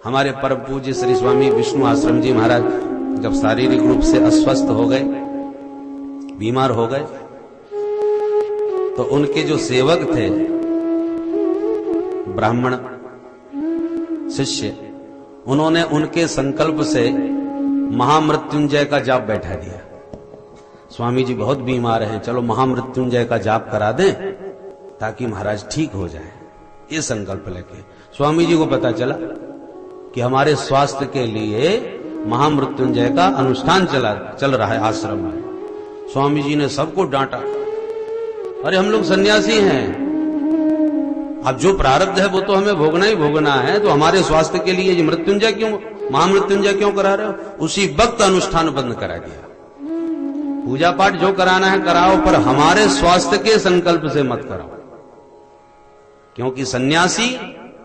हमारे परम पूज्य श्री स्वामी विष्णु आश्रम जी महाराज जब शारीरिक रूप से अस्वस्थ हो गए, बीमार हो गए, तो उनके जो सेवक थे ब्राह्मण शिष्य, उन्होंने उनके संकल्प से महामृत्युंजय का जाप बैठा दिया। स्वामी जी बहुत बीमार हैं, चलो महामृत्युंजय का जाप करा दें ताकि महाराज ठीक हो जाए। ये संकल्प लेके स्वामी जी को पता चला कि हमारे स्वास्थ्य के लिए महामृत्युंजय का अनुष्ठान चल रहा है आश्रम में। स्वामी जी ने सबको डांटा, अरे हम लोग सन्यासी हैं, अब जो प्रारब्ध है वो तो हमें भोगना ही भोगना है, तो हमारे स्वास्थ्य के लिए ये मृत्युंजय क्यों, महामृत्युंजय क्यों करा रहे हो? उसी वक्त अनुष्ठान बंद करा दिया। पूजा पाठ जो कराना है कराओ, पर हमारे स्वास्थ्य के संकल्प से मत कराओ, क्योंकि सन्यासी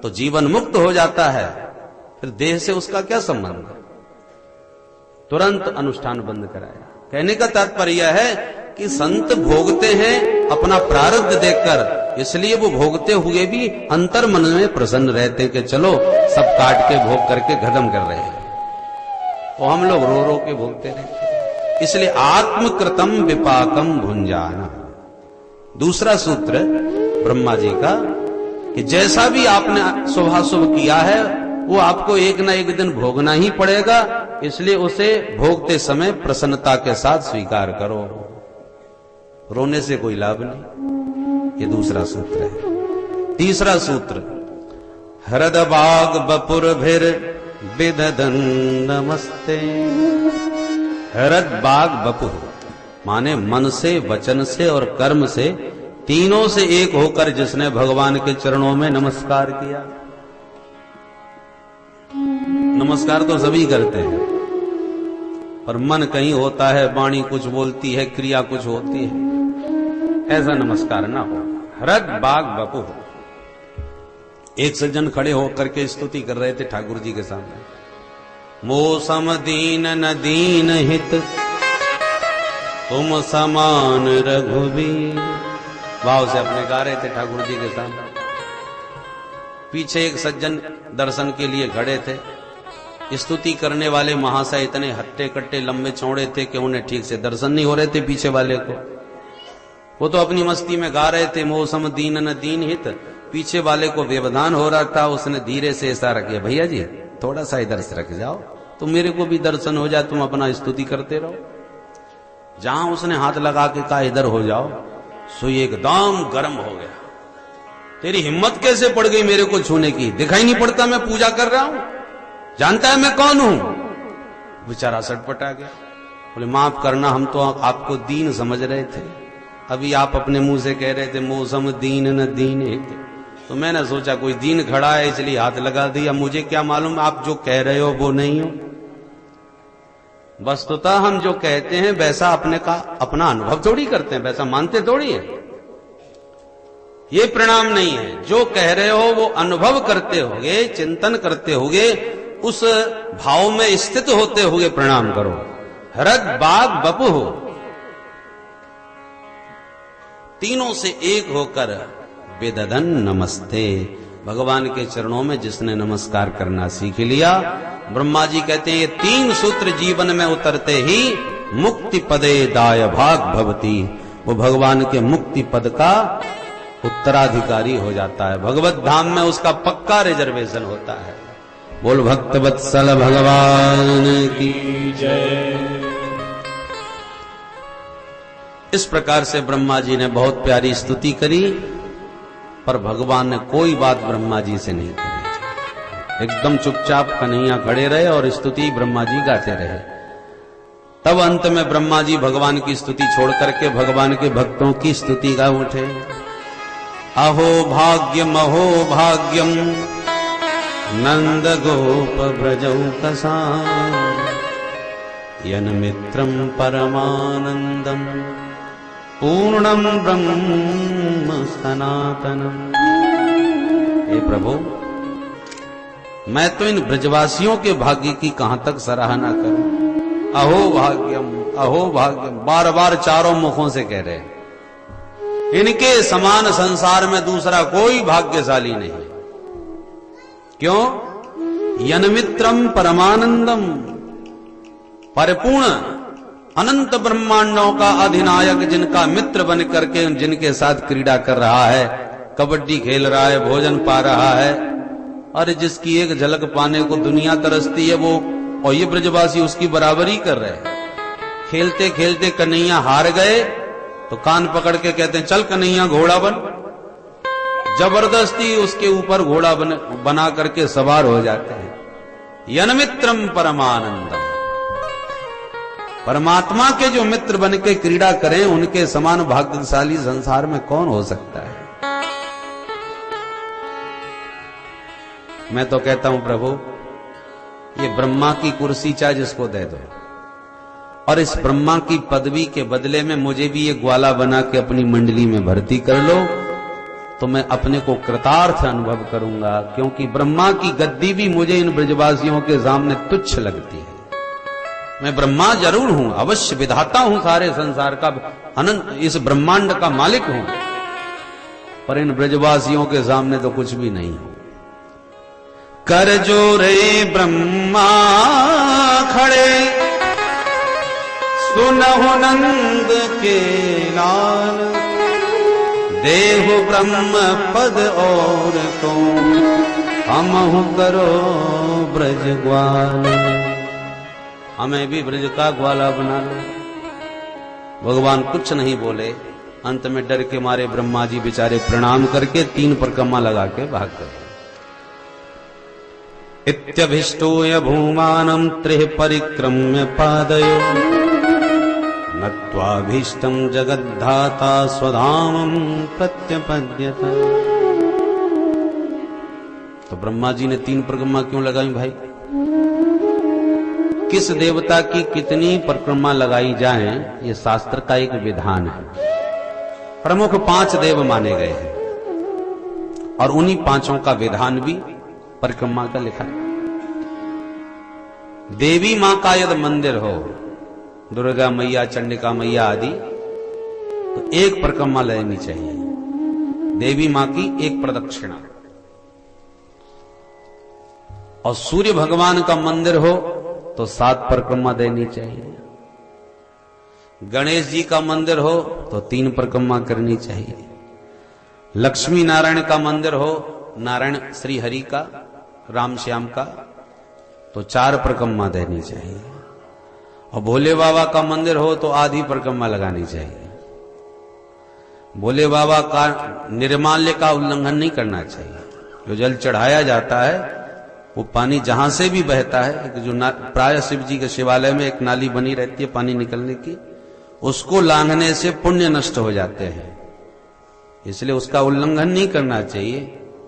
तो जीवन मुक्त हो जाता है, फिर देह से उसका क्या संबंध है। तुरंत अनुष्ठान बंद कराया। कहने का तात्पर्य है कि संत भोगते हैं अपना प्रारब्ध देखकर, इसलिए वो भोगते हुए भी अंतर मन में प्रसन्न रहते हैं कि चलो सब काट के भोग करके खत्म कर रहे हैं, और हम लोग रो रो के भोगते रहते हैं। इसलिए आत्मकृतम विपाकम भुंजाना। दूसरा सूत्र ब्रह्मा जी का कि जैसा भी आपने शुभाशुभ किया है वो आपको एक ना एक दिन भोगना ही पड़ेगा, इसलिए उसे भोगते समय प्रसन्नता के साथ स्वीकार करो, रोने से कोई लाभ नहीं। ये दूसरा सूत्र है। तीसरा सूत्र, हृदबाग बपुर भिर बिददन नमस्ते। हृदबाग बपुर माने मन से, वचन से और कर्म से, तीनों से एक होकर जिसने भगवान के चरणों में नमस्कार किया। नमस्कार तो सभी करते हैं, पर मन कहीं होता है, वाणी कुछ बोलती है, क्रिया कुछ होती है, ऐसा नमस्कार ना हो। हृद बाग बपु। एक सज्जन खड़े होकर के स्तुति कर रहे थे ठाकुर जी के सामने। मोसम दीन न दीन हित तुम समान रघुबीर, भाव से अपने गा रहे थे ठाकुर जी के सामने। पीछे एक सज्जन दर्शन के लिए खड़े थे। स्तुति करने वाले महाशय इतने हट्टे कट्टे लंबे चौड़े थे कि उन्हें ठीक से दर्शन नहीं हो रहे थे पीछे वाले को। वो तो अपनी मस्ती में गा रहे थे, मौसम दीन न दीन हित। पीछे वाले को व्यवधान हो रहा था, उसने धीरे से इशारा किया, भैया जी थोड़ा सा इधर से रख जाओ, तो मेरे को भी दर्शन हो जाए, तुम अपना स्तुति करते रहो। जहां उसने हाथ लगा के कहा इधर हो जाओ, सो एकदम गर्म हो गया। तेरी हिम्मत कैसे पड़ गई मेरे को छूने की? दिखाई नहीं पड़ता मैं पूजा कर रहा हूं? जानता है मैं कौन हूं? बेचारा सटपटा गया। बोले माफ करना, हम तो आपको दीन समझ रहे थे, अभी आप अपने मुंह से कह रहे थे मौसम दीन न दीन है, तो मैंने सोचा कोई दीन खड़ा है इसलिए हाथ लगा दिया। मुझे क्या मालूम आप जो कह रहे हो वो नहीं हो। वस्तुतः हम जो कहते हैं वैसा अपना अनुभव थोड़ी करते हैं, वैसा मानते थोड़ी है। ये प्रणाम नहीं है, जो कह रहे हो वो अनुभव करते होगे, चिंतन करते होगे, उस भाव में स्थित होते हुए प्रणाम करो। हृद बाग बपु हो, तीनों से एक होकर बेददन नमस्ते। भगवान के चरणों में जिसने नमस्कार करना सीख लिया, ब्रह्मा जी कहते हैं ये तीन सूत्र जीवन में उतरते ही मुक्ति पदे दाय भाग भवती, वो भगवान के मुक्ति पद का उत्तराधिकारी हो जाता है। भगवत धाम में उसका पक्का रिजर्वेशन होता है। बोल भक्त वत्सल भगवान की जय। इस प्रकार से ब्रह्मा जी ने बहुत प्यारी स्तुति करी, पर भगवान ने कोई बात ब्रह्मा जी से नहीं करी। एकदम चुपचाप कन्हैया खड़े रहे और स्तुति ब्रह्मा जी गाते रहे। तब अंत में ब्रह्मा जी भगवान की स्तुति छोड़ करके भगवान के भक्तों की स्तुति गा उठे। अहो भाग्यम अहो भाग्यम नंद गोप ब्रजौकसा यन मित्रम परमानंदम पूर्णम ब्रह्म सनातनम। हे प्रभु, मैं तो इन ब्रजवासियों के भाग्य की कहां तक सराहना करूं। अहो भाग्यम बार बार चारों मुखों से कह रहे हैं। इनके समान संसार में दूसरा कोई भाग्यशाली नहीं। क्यों? यनमित्रम परमानंदम, परिपूर्ण अनंत ब्रह्मांडों का अधिनायक जिनका मित्र बन करके जिनके साथ क्रीड़ा कर रहा है, कबड्डी खेल रहा है, भोजन पा रहा है, और जिसकी एक झलक पाने को दुनिया तरसती है, वो और ये ब्रजवासी उसकी बराबरी कर रहे हैं। खेलते खेलते कन्हैया हार गए तो कान पकड़ के कहते हैं चल कन्हैया घोड़ा बन, जबरदस्ती उसके ऊपर घोड़ा बना करके सवार हो जाते हैं। यनमित्रम परमानंदम, परमात्मा के जो मित्र बन के क्रीड़ा करें उनके समान भाग्यशाली संसार में कौन हो सकता है। मैं तो कहता हूं प्रभु, ये ब्रह्मा की कुर्सी चाहे जिसको दे दो, और इस ब्रह्मा की पदवी के बदले में मुझे भी ये ग्वाला बना के अपनी मंडली में भर्ती कर लो, तो मैं अपने को कृतार्थ अनुभव करूंगा, क्योंकि ब्रह्मा की गद्दी भी मुझे इन ब्रजवासियों के सामने तुच्छ लगती है। मैं ब्रह्मा जरूर हूं, अवश्य विधाता हूं, सारे संसार का अनंत इस ब्रह्मांड का मालिक हूं, पर इन ब्रजवासियों के सामने तो कुछ भी नहीं हूं। कर जोरे ब्रह्मा खड़े, सुनहु नंद के लाल, देहु ब्रह्म पद और तो हमहु करो ब्रज ग्वाल। हमें भी ब्रज का ग्वाला बना लो। भगवान कुछ नहीं बोले, अंत में डर के मारे ब्रह्मा जी बेचारे प्रणाम करके 3 परिक्रमा लगा के भाग गए। इत्यभिष्टोय भूमानं त्रिः परिक्रम्य पादयो, नत्वाभीष्टं जगद्धाता स्वधामं प्रत्यपद्यत। तो ब्रह्मा जी ने 3 परिक्रमा क्यों लगाई भाई? किस देवता की कितनी परिक्रमा लगाई जाए, ये शास्त्र का एक विधान है। प्रमुख 5 देव माने गए हैं, और उन्हीं 5 का विधान भी परिक्रमा का लिखा है। देवी मां का यदि मंदिर हो, दुर्गा मैया, चंडिका मैया आदि, तो 1 परिक्रमा लेनी चाहिए, देवी मां की 1 प्रदक्षिणा। और सूर्य भगवान का मंदिर हो तो 7 परिक्रमा देनी चाहिए। गणेश जी का मंदिर हो तो 3 परिक्रमा करनी चाहिए। लक्ष्मी नारायण का मंदिर हो, नारायण श्री हरि का, राम श्याम का, तो 4 परिक्रमा देनी चाहिए। और भोले बाबा का मंदिर हो तो आधी परिक्रमा लगानी चाहिए। भोले बाबा का निर्माल्य का उल्लंघन नहीं करना चाहिए। जो जल चढ़ाया जाता है वो पानी जहां से भी बहता है, जो प्राय शिव जी के शिवालय में एक नाली बनी रहती है पानी निकलने की, उसको लांघने से पुण्य नष्ट हो जाते हैं, इसलिए उसका उल्लंघन नहीं करना चाहिए।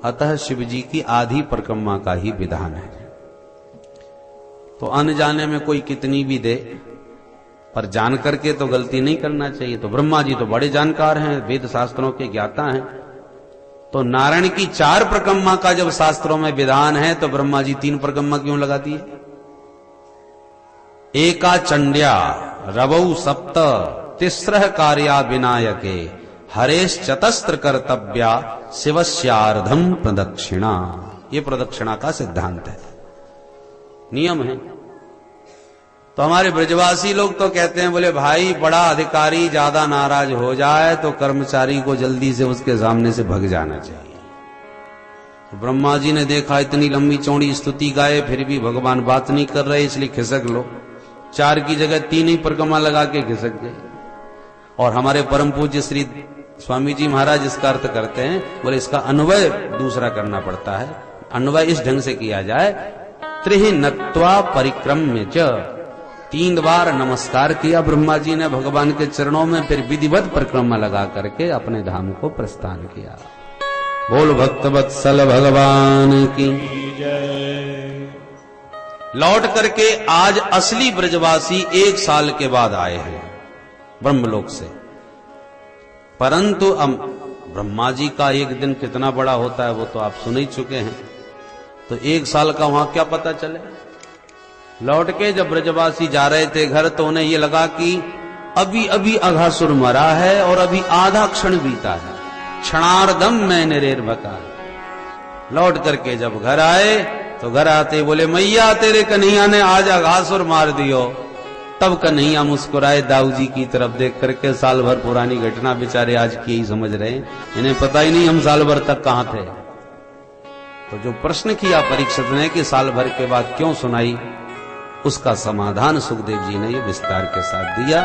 अतः शिव जी की आधी परिक्रमा का ही विधान है। तो अनजाने में कोई कितनी भी दे, पर जान करके तो गलती नहीं करना चाहिए। तो ब्रह्मा जी तो बड़े जानकार हैं, वेद शास्त्रों के ज्ञाता हैं, तो नारायण की 4 परिक्रमा का जब शास्त्रों में विधान है, तो ब्रह्मा जी 3 परिक्रमा क्यों लगाती है? एका चंड्या रवौ सप्त तिस्रः कार्या विनायके, हरेश चतस्त्र कर्तव्या शिवस्यार्धम प्रदक्षिणा। ये प्रदक्षिणा का सिद्धांत है, नियम है। तो हमारे ब्रजवासी लोग तो कहते हैं, बोले भाई बड़ा अधिकारी ज्यादा नाराज हो जाए तो कर्मचारी को जल्दी से उसके सामने से भग जाना चाहिए। तो ब्रह्मा जी ने देखा इतनी लंबी चौड़ी स्तुति गाए फिर भी भगवान बात नहीं कर रहे, इसलिए खिसक लो। 4 की जगह 3 ही परिक्रमा लगा के खिसक गए। और हमारे परम पूज्य श्री स्वामी जी महाराज इसका अर्थ करते हैं, बोले इसका अन्वय दूसरा करना पड़ता है। अन्वय इस ढंग से किया जाए, त्रिहि नत्वा परिक्रम्य च, 3 बार नमस्कार किया ब्रह्मा जी ने भगवान के चरणों में, फिर विधिवत परिक्रमा लगा करके अपने धाम को प्रस्थान किया। बोल भक्त वत्सल भगवान की जय। लौट करके आज असली ब्रजवासी 1 साल के बाद आए हैं ब्रह्मलोक से। परंतु अब ब्रह्मा जी का एक दिन कितना बड़ा होता है वो तो आप सुन ही चुके हैं, तो 1 साल का वहां क्या पता चले। लौट के जब ब्रजवासी जा रहे थे घर, तो उन्हें ये लगा कि अभी अभी अघासुर मरा है और अभी आधा क्षण बीता है, क्षणार्धम में निरेर्भका। लौट करके जब घर आए तो घर आते बोले मैया तेरे कन्हैया ने आज आघासुर मार दियो। तब कन्हैया मुस्कुराए दाऊ जी की तरफ देख करके, साल भर पुरानी घटना बेचारे आज की ही समझ रहे हैं, इन्हें पता ही नहीं हम साल भर तक कहां थे। तो जो प्रश्न किया परीक्षित ने कि साल भर के बाद क्यों सुनाई, उसका समाधान सुखदेव जी ने ये विस्तार के साथ दिया।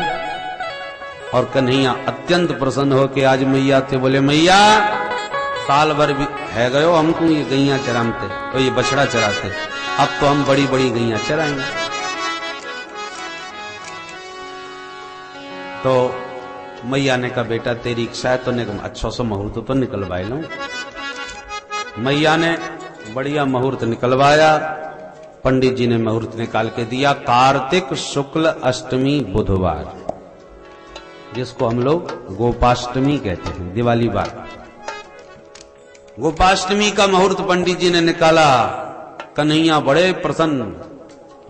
और कन्हैया अत्यंत प्रसन्न होकर आज मैया थे बोले मैया साल भर भी है गयो हमको ये गैया चराते तो ये बछड़ा चराते, अब तो हम बड़ी बड़ी गैया चराएंगे। तो मैया ने कहा बेटा तेरी इच्छा है तो ने अच्छा सा मुहूर्त तो निकलवाए लो। मैया ने बढ़िया मुहूर्त निकलवाया। पंडित जी ने मुहूर्त निकाल के दिया कार्तिक शुक्ल अष्टमी बुधवार, जिसको हम लोग गोपाष्टमी कहते हैं, दिवाली बाद। गोपाष्टमी का मुहूर्त पंडित जी ने निकाला। कन्हैया बड़े प्रसन्न।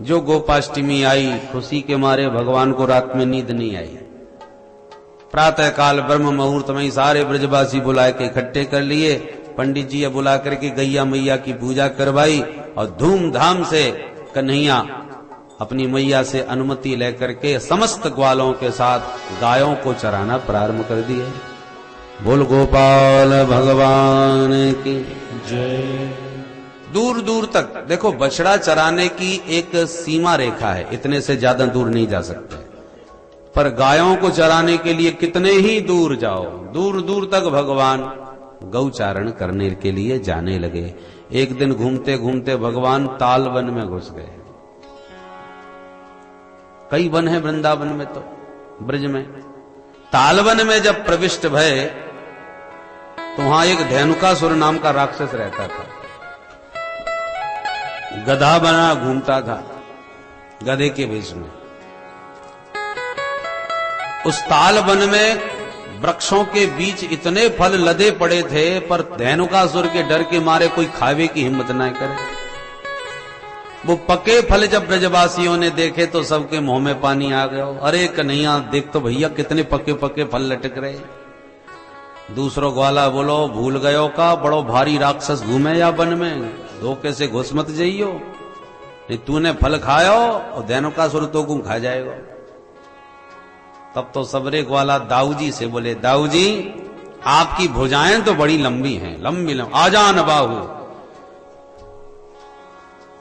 जो गोपाष्टमी आई खुशी के मारे भगवान को रात में नींद नहीं आई। प्रातः काल ब्रह्म मुहूर्त में सारे ब्रजवासी बुला के इकट्ठे कर लिए। पंडित जी बुला करके गैया मैया की पूजा करवाई और धूमधाम से कन्हैया अपनी मैया से अनुमति लेकर के समस्त ग्वालों के साथ गायों को चराना प्रारंभ कर दिए। बोल गोपाल भगवान की जय। दूर दूर तक देखो, बछड़ा चराने की एक सीमा रेखा है, इतने से ज्यादा दूर नहीं जा सकते। पर गायों को चराने के लिए कितने ही दूर जाओ, दूर दूर तक भगवान गौचारण करने के लिए जाने लगे। एक दिन घूमते घूमते भगवान ताल वन में घुस गए। कई वन है वृंदावन में, तो ब्रज में तालवन में जब प्रविष्ट भय तो वहां एक धेनुकासुर नाम का राक्षस रहता था। गधा बना घूमता था, गधे के वेश में। उस ताल वन में वृक्षों के बीच इतने फल लदे पड़े थे, पर धेनुकासुर के डर के मारे कोई खावे की हिम्मत ना करे। वो पके फल जब ब्रजवासियों ने देखे तो सबके मुंह में पानी आ गया। अरे कन्हैया देख तो भैया कितने पके पके फल लटक रहे। दूसरों ग्वाला बोलो भूल गयो का बड़ो भारी राक्षस घूमे या वन में, धोखे से घुस मत जाइयो, नहीं तूने फल खायो और धेनुकासुर तो को खा जाएगा। तब तो सबरे ग्वाला दाऊ जी से बोले दाऊ जी आपकी भुजाएं तो बड़ी लंबी हैं, लंबी आजान बाहु,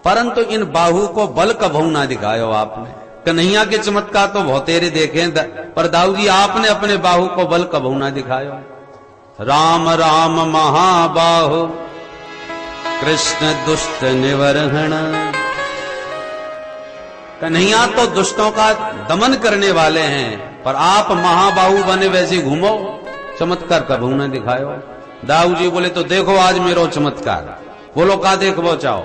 परंतु इन बाहु को बल कभू ना दिखायो आपने। कन्हैया के चमत्कार तो बहुतेरे देखे, पर दाऊ जी आपने अपने बाहु को बल कभू ना दिखायो। राम राम महाबाहु कृष्ण दुष्ट निवर्हण। कन्हैया तो दुष्टों का दमन करने वाले हैं, पर आप महाबाहु बने वैसे घूमो, चमत्कार कभू ना दिखायो। दाऊ जी बोले तो देखो आज मेरो चमत्कार। बोलो का देखो चाहो।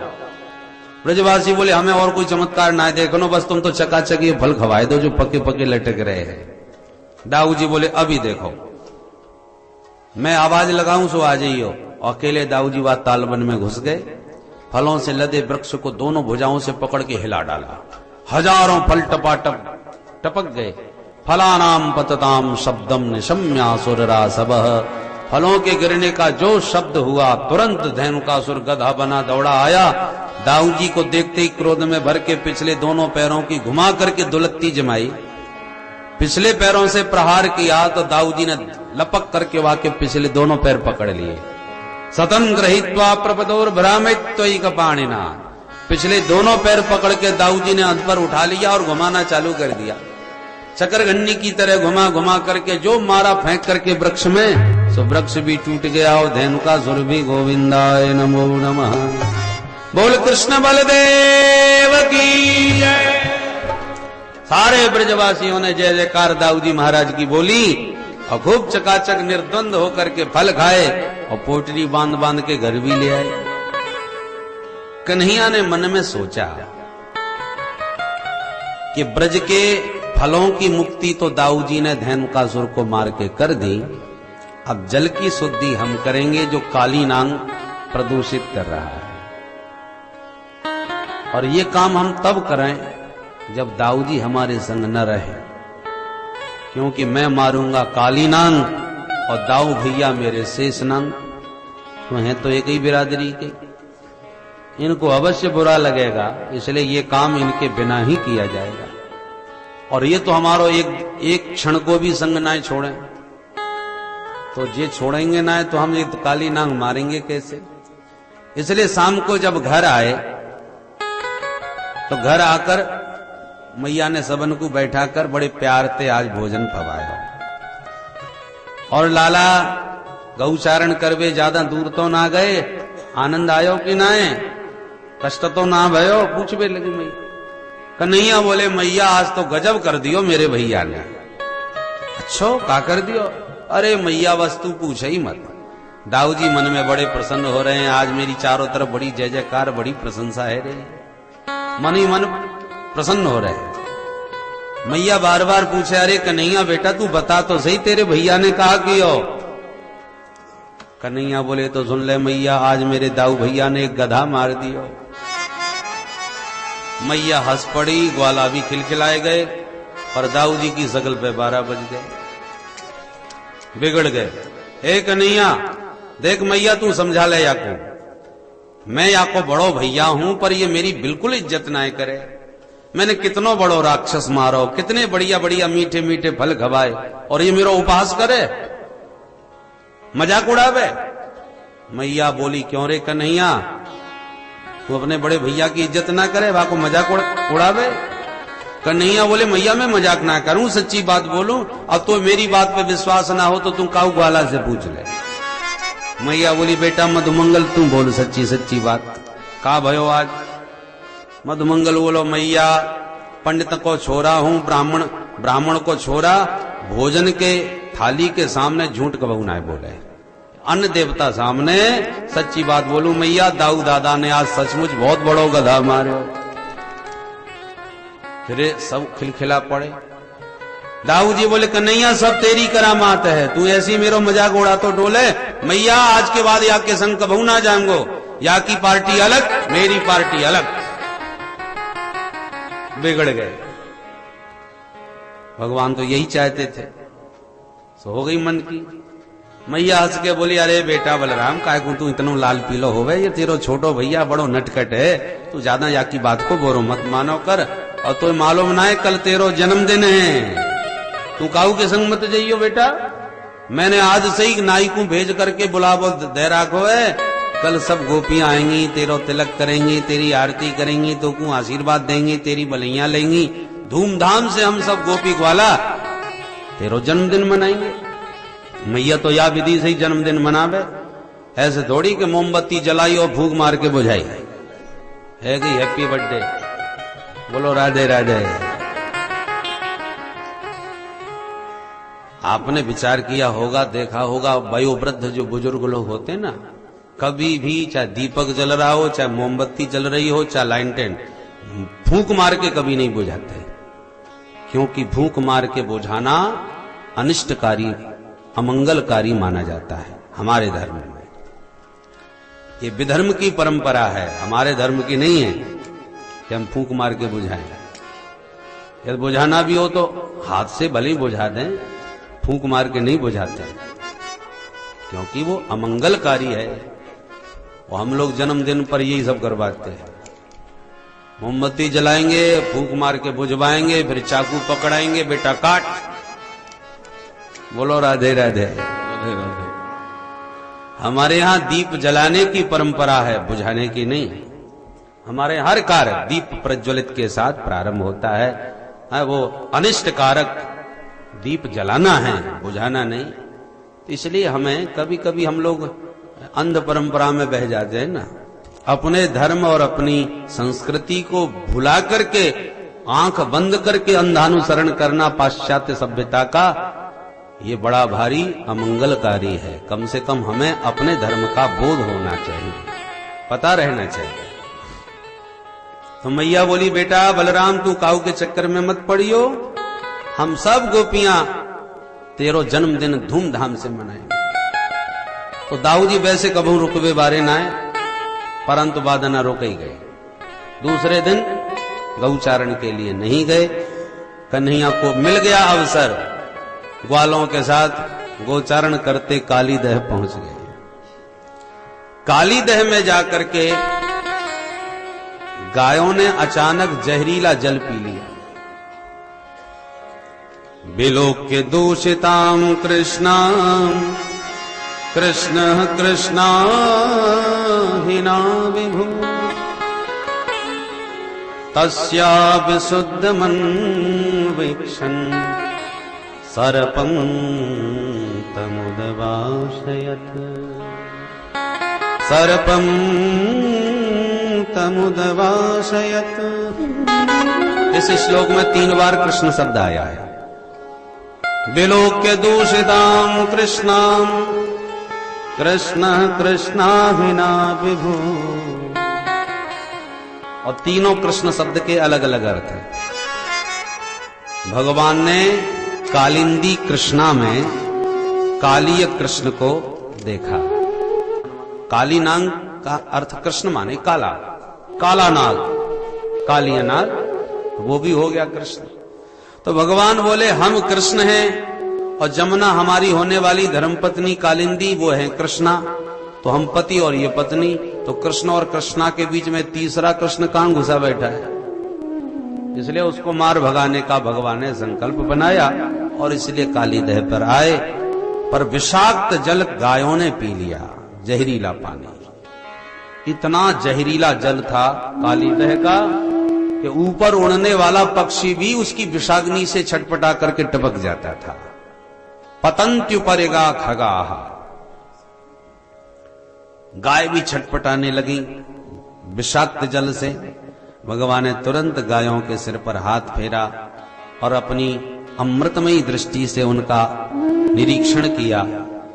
ब्रजवासी बोले हमें और कोई चमत्कार ना देखो, बस तुम तो चकाचक ये फल खवाए दो जो पके पके लटक रहे हैं। दाऊ जी बोले अभी देखो, मैं आवाज लगाऊं सो आ जाइयो। अकेले दाऊ जी वह तालवन में घुस गए। फलों से लदे वृक्ष को दोनों भुजाओं से पकड़ के हिला डाला। हजारों फल टपाटप टपक गए। फलानाम पतताम शब्दम निशम्यासुररा सबह। फलों के गिरने का जो शब्द हुआ तुरंत धेनुकासुर गधा बना दौड़ा आया। दाऊ जी को देखते ही क्रोध में भर के पिछले दोनों पैरों की घुमा करके दुलत्ती जमाई। पिछले पैरों से प्रहार किया तो दाऊ जी ने लपक करके वाके पिछले दोनों पैर पकड़ लिए। सतन ग्रहीत्वा प्रपदोर भ्रामित त्वयि कपाणिना। पिछले दोनों पैर पकड़ के दाऊ जी ने अंत पर उठा लिया और घुमाना चालू कर दिया। चक्रघन्नी की तरह घुमा घुमा करके जो मारा फेंक करके वृक्ष में, सो वृक्ष भी टूट गया और धेनुकासुर भी गोविंदाय नमो नमः। बोल कृष्ण बलदेव की जय। सारे ब्रजवासियों ने जय जयकार दाऊ जी महाराज की बोली और खूब चकाचक निर्द्वंद होकर के फल खाए और पोटली बांध बांध के घर भी ले आए। कन्हैया ने मन में सोचा कि ब्रज के फलों की मुक्ति तो दाऊ जी ने धेनुकासुर को मार के कर दी, अब जल की शुद्धि हम करेंगे जो काली नांग प्रदूषित कर रहा है। और ये काम हम तब करें जब दाऊ जी हमारे संग न रहे, क्योंकि मैं मारूंगा काली नांग और दाऊ भैया मेरे शेष नांग, तो हैं तो एक ही बिरादरी के। इनको अवश्य बुरा लगेगा, इसलिए ये काम इनके बिना ही किया जाएगा। और ये तो हमारो एक क्षण को भी संग ना छोड़ें, तो ये छोड़ेंगे ना तो हम ये तो काली नांग मारेंगे कैसे। इसलिए शाम को जब घर आए तो घर आकर मैया ने सबन को बैठाकर बड़े प्यार से आज भोजन पवाया। और लाला गौचारण करवे ज्यादा दूर तो ना गए, आनंद आयो कि ना है, कष्ट तो ना भयो, पूछवे लगी मैया। कन्हैया बोले मैया आज तो गजब कर दियो मेरे भैया ने। अच्छो का कर दियो? अरे मैया वस्तु पूछे ही मत। दाऊ जी मन में बड़े प्रसन्न हो रहे हैं, आज मेरी चारों तरफ बड़ी जय जयकार बड़ी प्रशंसा है रे, मन ही मन प्रसन्न हो रहे हैं। मैया बार बार पूछे अरे कन्हैया बेटा तू बता तो सही तेरे भैया ने कहा कियो। कन्हैया बोले तो सुन ले मैया, आज मेरे दाऊ भैया ने एक गधा मार दियो। मैया हंस पड़ी, ग्वाला भी खिलखिलाए गए, और दाऊ जी की शकल पे 12 बज गए, बिगड़ गए। हे कन्हैया देख मैया तू समझा ले याको, मैं याको बड़ो भैया हूं पर ये मेरी बिल्कुल इज्जत ना करे। मैंने कितनो बड़ो राक्षस मारो, कितने बढ़िया बढ़िया मीठे मीठे फल खवाए, और ये मेरा उपहास करे, मजाक उड़ावे। मैया बोली क्यों रे कन्हैया, तू अपने बड़े भैया की इज्जत ना करे, वाको मजाक उड़ावे। कन्हैया बोले मैया मैं मजाक ना करूं, सच्ची बात बोलूं, अब तो मेरी बात पे विश्वास ना हो तो तुम काऊ ग्वाला से पूछ ले। मैया बोली बेटा मधुमंगल तू बोल सच्ची सच्ची बात, का भयो आज? मधुमंगल बोलो मैया पंडित को छोरा हूं, ब्राह्मण को छोरा, भोजन के थाली के सामने झूठ कबू ना बोले, अन्न देवता सामने सच्ची बात बोलूं मैया, दाऊ दादा ने आज सचमुच बहुत बड़ो गधा मारे। फिर सब खिलखिला पड़े। दाऊ जी बोले कन्हैया सब तेरी करामात है, तू ऐसी मेरो मजाक उड़ा तो डोले। मैया आज के बाद या के संग कबू ना जाऊंगो, या की पार्टी अलग मेरी पार्टी अलग। बिगड़ गए। भगवान तो यही चाहते थे, सो हो गई मन की। मैया हंस के बोली अरे बेटा बलराम काय को तू इतना लाल पीलो होवे, ये तेरो छोटो भैया बड़ो नटखट है, तू ज्यादा या की बात को बोरो मत मानो कर। और तो मालूम ना है कल तेरो जन्मदिन है, तू काऊ के संग मत जाइयो बेटा। मैंने आज से ही नाई को भेज करके बुलावो दे राखो है, कल सब गोपियां आएंगी, तेरो तिलक करेंगी, तेरी आरती करेंगी, तो को आशीर्वाद देंगी, तेरी बलैया लेंगी, धूमधाम से हम सब गोपी ग्वाला तेरो जन्मदिन मनाएंगे। मैया तो या विधि से ही जन्मदिन मनावे, ऐसे थोड़ी कि मोमबत्ती जलाई और फूंक मार के बुझाई है कि हैप्पी बर्थडे बोलो राधे राधे। आपने विचार किया होगा, देखा होगा, वयोवृद्ध जो बुजुर्ग लोग होते ना, कभी भी चाहे दीपक जल रहा हो, चाहे मोमबत्ती जल रही हो, चाहे लाइनटेन, फूंक मार के कभी नहीं बुझाते, क्योंकि फूंक मार के बुझाना अनिष्टकारी अमंगलकारी माना जाता है हमारे धर्म में। ये विधर्म की परंपरा है, हमारे धर्म की नहीं है कि हम फूंक मार के बुझाएं। यदि बुझाना भी हो तो हाथ से भले ही बुझा दें, फूंक मार के नहीं बुझाते, क्योंकि वो अमंगलकारी है। वो हम लोग जन्मदिन पर यही सब करवाते हैं, मोमबत्ती जलाएंगे, फूंक मार के बुझवाएंगे, फिर चाकू पकड़ाएंगे, बेटा काट, बोलो राधे राधे राधे राधे। हमारे यहां दीप जलाने की परंपरा है, बुझाने की नहीं। हमारे हर कार्य दीप प्रज्वलित के साथ प्रारंभ होता है, वो अनिष्ट कारक दीप जलाना है, बुझाना नहीं। इसलिए हमें कभी कभी हम लोग अंध परंपरा में बह जाते हैं ना, अपने धर्म और अपनी संस्कृति को भुला करके आंख बंद करके अंधानुसरण करना पाश्चात्य सभ्यता का, ये बड़ा भारी अमंगलकारी है। कम से कम हमें अपने धर्म का बोध होना चाहिए, पता रहना चाहिए। तो मैया बोली बेटा बलराम तू काऊ के चक्कर में मत पड़ियो, हम सब गोपियां तेरो जन्मदिन धूमधाम से मनाएंगे। तो दाऊ जी वैसे कभू रुकवे बारे ना है, परंतु बाद न रोक ही गए। दूसरे दिन गौचारण के लिए नहीं गए। कन्हैया को मिल गया अवसर, ग्वालों के साथ गोचारण करते कालीदह पहुंच गए। कालीदह में जाकर के गायों ने अचानक जहरीला जल पी लिया। विलोक्य दूषितां कृष्णां कृष्ण कृष्णा हिना विभु तस्या विशुद्धमन्वीक्षन् सर्पं तमुदवाशयत् सर्पं तमुदवाशयत्। इस श्लोक में 3 बार कृष्ण शब्द आया है। विलोक्य दूषितां कृष्णां कृष्ण कृष्णा हिना विभु। और तीनों कृष्ण शब्द के अलग अलग अर्थ हैं। भगवान ने कालिंदी कृष्णा में कालीय कृष्ण को देखा। काली नाग का अर्थ कृष्ण माने काला, काला नाग, कालीय नाग, वो भी हो गया कृष्ण। तो भगवान बोले हम कृष्ण हैं और जमुना हमारी होने वाली धर्मपत्नी कालिंदी वो है कृष्णा, तो हम पति और ये पत्नी। तो कृष्ण और कृष्णा के बीच में तीसरा कृष्ण कहां घुसा बैठा है, इसलिए उसको मार भगाने का भगवान ने संकल्प बनाया और इसलिए काली दह पर आए। पर विषाक्त जल गायों ने पी लिया, जहरीला पानी। इतना जहरीला जल था काली दह का कि ऊपर उड़ने वाला पक्षी भी उसकी विषाग्नि से छटपटा करके टपक जाता था। पतंत्युपरिगा खगाः, गाय भी छटपटाने लगी विषाक्त जल से। भगवान ने तुरंत गायों के सिर पर हाथ फेरा और अपनी अमृतमयी दृष्टि से उनका निरीक्षण किया।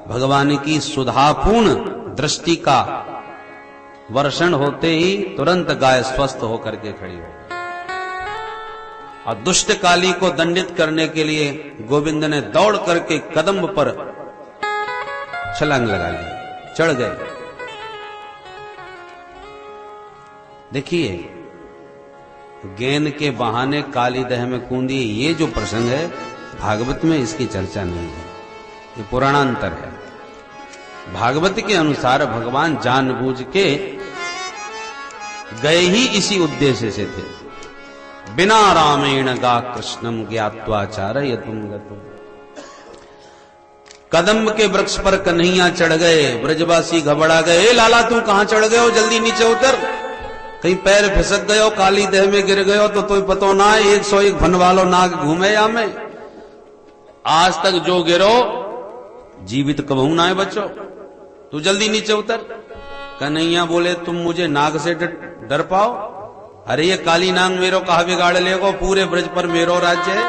भगवान की सुधापूर्ण दृष्टि का वर्षण होते ही तुरंत गाय स्वस्थ होकर के खड़ी हो। और दुष्ट काली को दंडित करने के लिए गोविंद ने दौड़ करके कदम्ब पर छलांग लगा ली, चढ़ गए। देखिए, गेंद के बहाने काली दह में कूदी, ये जो प्रसंग है भागवत में इसकी चर्चा नहीं है, ये पुराणांतर है। भागवत के अनुसार भगवान जानबूझ के गए ही इसी उद्देश्य से थे। बिना रामेण गा कृष्णम ज्ञात्वा चारयतुम गतुम। कदम्ब के वृक्ष पर कन्हैया चढ़ गए, ब्रजवासी घबरा गए। लाला तू कहां चढ़ गए हो, जल्दी नीचे उतर, कहीं पैर फिसक गए हो, काली देह में गिर गए हो तो तुम्हें पतो ना है 101 भन वालो नाग घूमे या में। आज तक जो गिरो जीवित कबहू ना है बच्चो, तू जल्दी नीचे उतर। कन्हैया बोले तुम मुझे नाग से डर पाओ, अरे ये काली नाग मेरो कहा बिगाड़ लेगो, पूरे ब्रज पर मेरो राज्य है।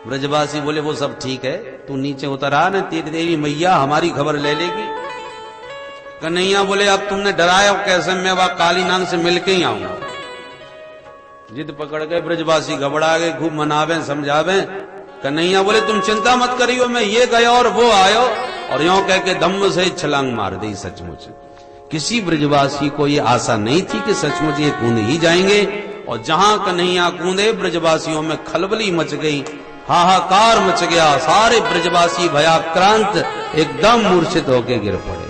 ब्रजवासी बोले वो सब ठीक है, तू नीचे उतर आ न, तेरी देवी मैया हमारी खबर ले लेगी। कन्हैया बोले अब तुमने डराया कैसे, मैं वह काली नाग से मिलके ही आऊंगा। जिद पकड़ गए ब्रजवासी, घबरा गए, खूब मनावे समझावे। कन्हैया बोले तुम चिंता मत करियो, मैं ये गया और वो आयो, और यों कह के धम्म से छलांग मार दी। सचमुच किसी ब्रजवासी को ये आशा नहीं थी कि सचमुच ये कूद ही जाएंगे, और जहां कन्हैया कूदे ब्रजवासियों में खलबली मच गई, हाहाकार मच गया। सारे ब्रजवासी भयाक्रांत एकदम मूर्छित होकर गिर पड़े।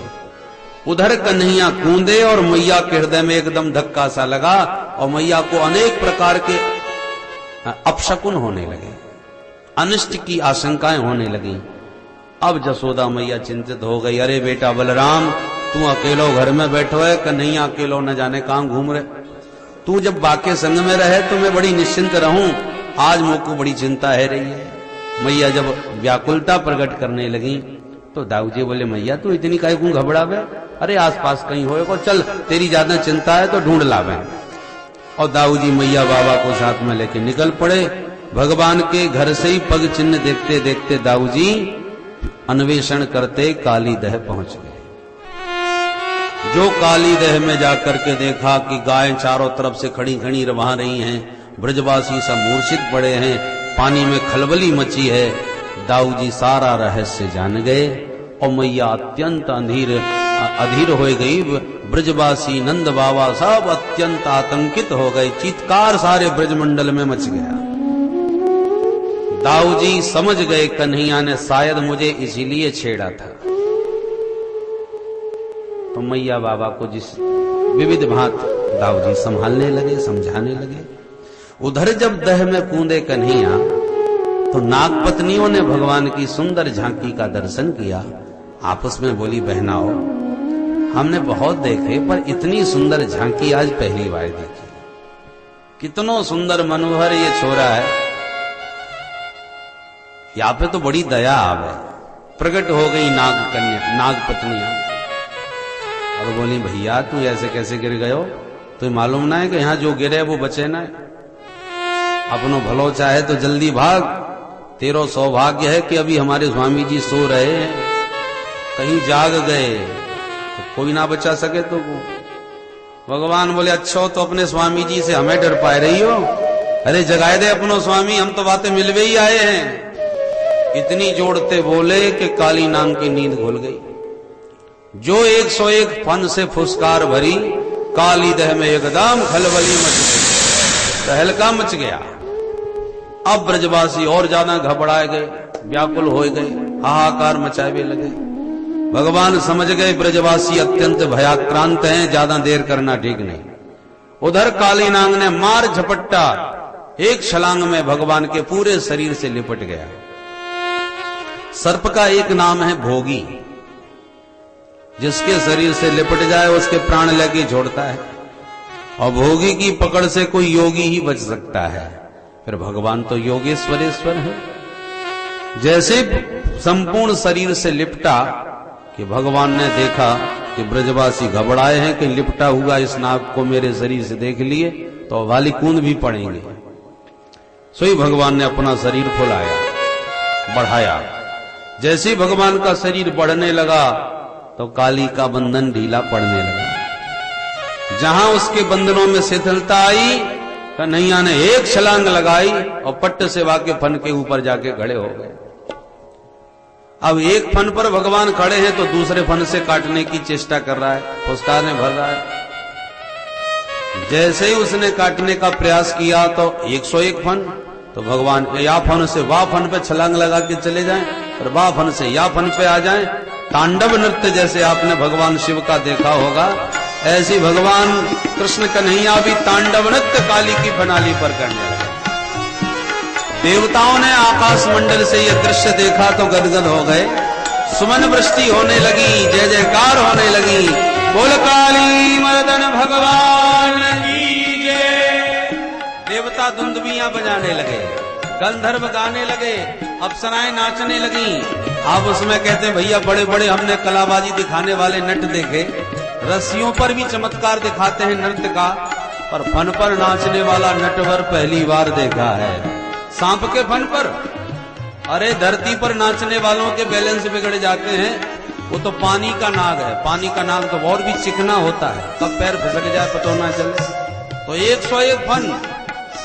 उधर कन्हैया कूदे और मैया के हृदय में एकदम धक्का सा लगा और मैया को अनेक प्रकार के अपशकुन होने लगे, अनिष्ट की आशंकाएं होने लगी। अब जसोदा मैया चिंतित हो गई, अरे बेटा बलराम तू अकेलो घर में बैठो है, कन्हैया अकेलो न जाने कहां घूम रहे। तू जब बाके संग में रहे तो मैं बड़ी निश्चिंत रहूं, आज मुझको बड़ी चिंता है रही है। मैया जब व्याकुलता प्रकट करने लगी तो दाऊजी बोले मैया तू इतनी काहे क्यों घबरावे, अरे आसपास कहीं होएगा, चल तेरी ज्यादा चिंता है तो ढूंढ लावे। और दाऊजी मैया बाबा को साथ में लेके निकल पड़े। भगवान के घर से ही पग चिन्ह देखते देखते दाऊजी अन्वेषण करते काली दह पहुंच गए। जो काली दह में जाकर के देखा कि गायें चारों तरफ से खड़ी खड़ी रहा रही हैं, ब्रजवासी सब मूर्छित पड़े हैं, पानी में खलबली मची है। दाऊजी सारा रहस्य जान गए और मैया अत्यंत अधीर हो गई। ब्रजवासी नंद बाबा सब अत्यंत आतंकित हो गए, चीत्कार सारे ब्रजमंडल में मच गया। दाऊजी समझ गए कन्हैया ने शायद मुझे इसीलिए छेड़ा था। तो मैया बाबा को जिस विविध भांत दाऊ जी संभालने लगे, समझाने लगे। उधर जब दह में कूदे कन्हैया तो नागपत्नियों ने भगवान की सुंदर झांकी का दर्शन किया। आपस में बोली, बहनाओ हमने बहुत देखे पर इतनी सुंदर झांकी आज पहली बार देखी। कितनो सुंदर मनोहर ये छोरा है, यहाँ पे तो बड़ी दया आवे। प्रकट हो गई नागपत्नियां और बोली, भैया तू ऐसे कैसे गिर गयो? तो मालूम ना है कि यहाँ जो गिरे वो बचे ना। अपनो भलो चाहे तो जल्दी भाग, तेरो सौभाग्य है कि अभी हमारे स्वामी जी सो रहे हैं, कहीं जाग गए तो कोई ना बचा सके। तो भगवान बोले, अच्छा तो अपने स्वामी जी से हमें डर पाए रही हो? अरे जगाए दे अपनो स्वामी, हम तो बातें मिलवे ही आए हैं। इतनी जोड़ते बोले कि काली नांग की नींद घुल गई। जो 101 फन से फुसकार भरी, काली दह में एकदम खलबली मच गई, तहलका मच गया। अब ब्रजवासी और ज्यादा घबराए गए, व्याकुल हो गए, हाहाकार मचावे लगे। भगवान समझ गए ब्रजवासी अत्यंत भयाक्रांत हैं, ज्यादा देर करना ठीक नहीं। उधर काली नांग ने मार झपट्टा, एक छलांग में भगवान के पूरे शरीर से लिपट गया। सर्प का एक नाम है भोगी, जिसके शरीर से लिपट जाए उसके प्राण लेके छोड़ता है, और भोगी की पकड़ से कोई योगी ही बच सकता है। फिर भगवान तो योगेश्वरेश्वर है। जैसे संपूर्ण शरीर से लिपटा कि भगवान ने देखा कि ब्रजवासी घबराए हैं कि लिपटा हुआ इस नाग को मेरे शरीर से देख लिए तो वाली कूद भी पड़ेंगे। सोई भगवान ने अपना शरीर फुलाया, बढ़ाया। जैसे ही भगवान का शरीर बढ़ने लगा तो काली का बंधन ढीला पड़ने लगा। जहां उसके बंधनों में शिथिलता आई, कन्हैया ने एक छलांग लगाई और पट्ट सेवा के फन के ऊपर जाके खड़े हो गए। अब एक फन पर भगवान खड़े हैं तो दूसरे फन से काटने की चेष्टा कर रहा है, फुसकारें भर रहा है। जैसे ही उसने काटने का प्रयास किया तो 101 फन, तो भगवान या फन से वाह फन पे छलांग लगा के चले जाएं और वाह फन से या फन पे आ जाएं। तांडव नृत्य जैसे आपने भगवान शिव का देखा होगा, ऐसी भगवान कृष्ण कन्हैया भी तांडव नृत्य काली की प्रणाली पर करने लगे। देवताओं ने आकाश मंडल से यह दृश्य देखा तो गदगद हो गए, सुमन वृष्टि होने लगी, जय जयकार होने लगी। बोल काली मर्दन भगवान की जय। देवता दुंदुभियां बजाने लगे, गंधर्व गाने लगे, अप्सराएं नाचने लगी। आप उसमें कहते हैं भैया बड़े बड़े हमने कलाबाजी दिखाने वाले नट देखे, रस्सियों पर भी चमत्कार दिखाते हैं नृत्य का, पर फन पर नाचने वाला नटवर पहली बार देखा है। सांप के फन पर, अरे धरती पर नाचने वालों के बैलेंस बिगड़ जाते हैं। वो तो पानी का नाग है, पानी का नाग तो और भी चिकना होता है, कब पैर फिसक जाए पता ना चले। तो 101 फन,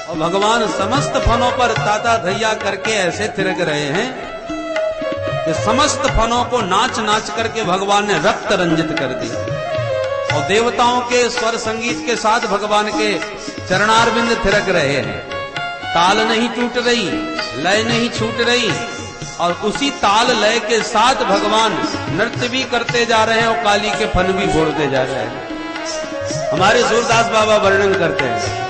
और भगवान समस्त फनों पर ताता धैया करके ऐसे थिरक रहे हैं कि समस्त फनों को नाच नाच करके भगवान ने रक्त रंजित कर दिया। और देवताओं के स्वर संगीत के साथ भगवान के चरणारविंद थिरक रहे हैं। ताल नहीं टूट रही, लय नहीं छूट रही, और उसी ताल लय के साथ भगवान नृत्य भी करते जा रहे हैं और काली के फन भी फोड़ते जा रहे हैं। हमारे सूरदास बाबा वर्णन करते हैं,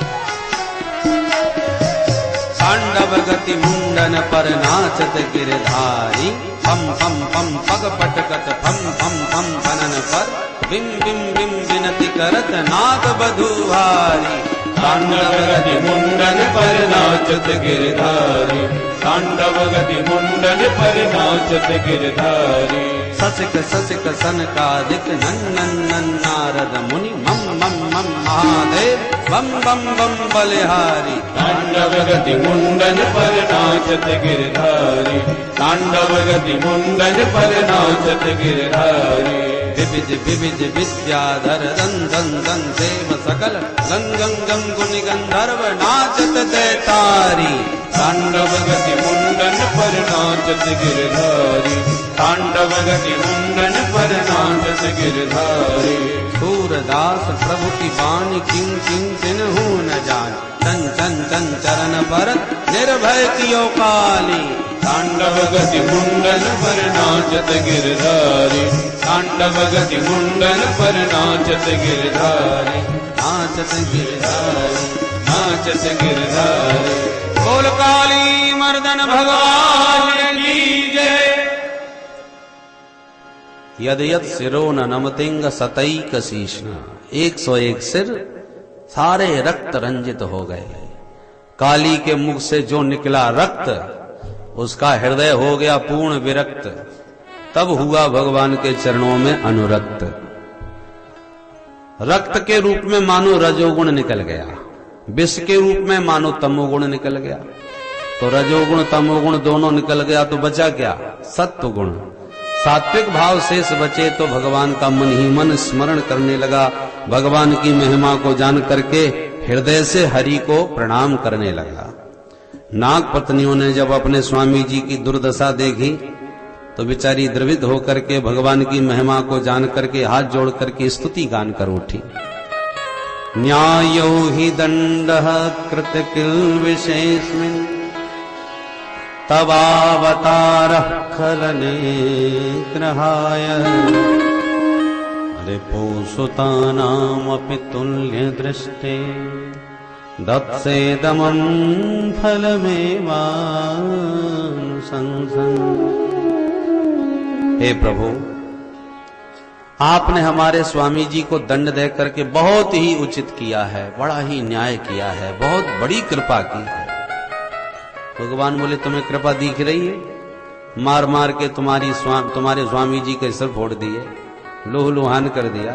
तांडव गति मुंडन पर नाचत गिरधारी, पम पम पम पग पटकत पम पम पम फनन पर, बिम बिम बिम विनती करत नाग बधुहारी। तांडव गति मुंडन पर नाचत गिरधारी, तांडव गति मुंडन पर नाचत गिरधारी। ससिक ससिक सनकादिक नन्नन नारद मुनि, मम मम मम महादेव बम बम बम बलिहारी। तांडव गति मुंडन पर नाचत गिरधारी, तांडव गति मुंडन पर नाचत गिरधारी। विविध विविध विद्याधर दन दन दन देव सकल, गंग गंगम गुनि गंधर्व नाचत दैतारी। तांडव गति मुंडन पर नाचत गिरधारी, तांडव गति मुंडन पर नाचत गिरधारी। सूरदास प्रभु की बानी किं किं तिन्हु न जान, चन चन चन चरण पर निर्भय कियो काली। तांडव गति मुंडन पर नाचत गिरधारी, तांडव गति मुंडन पर नाचत गिरधारी, नाचत गिरधारी, नाचत गिरधारी। बोल काली मर्दन भगवान की जय। यद यद सिरो न नमतिंग सतैक शीष्ण, 101 सिर सारे रक्त रंजित हो गए। काली के मुख से जो निकला रक्त, उसका हृदय हो गया पूर्ण विरक्त। तब हुआ भगवान के चरणों में अनुरक्त। रक्त के रूप में मानो रजोगुण निकल गया, विष के रूप में मानो तमोगुण निकल गया। तो रजोगुण तमोगुण दोनों निकल गया तो बचा क्या? सत्व गुण। सात्विक भाव शेष बचे तो भगवान का मन ही मन स्मरण करने लगा। भगवान की महिमा को जान करके हृदय से हरि को प्रणाम करने लगा। नाग पत्नियों ने जब अपने स्वामी जी की दुर्दशा देखी तो बेचारी द्रवित होकर के भगवान की महिमा को जान करके हाथ जोड़ करके स्तुति गान कर उठी। न्यायो हि दंडः कृत किल विशेषमिन्, तवावतारः खलने ग्रहाय, रिपुसुतानामपि तुल्य दृष्टे, दत्सेदमं फलमेवानुशंसन्। हे प्रभु, आपने हमारे स्वामी जी को दंड दे करके बहुत ही उचित किया है, बड़ा ही न्याय किया है, बहुत बड़ी कृपा की है। भगवान बोले तुम्हें कृपा दिख रही है? मार मार के तुम्हारे स्वामी जी के सिर फोड़ दिए, लूह लुहान कर दिया,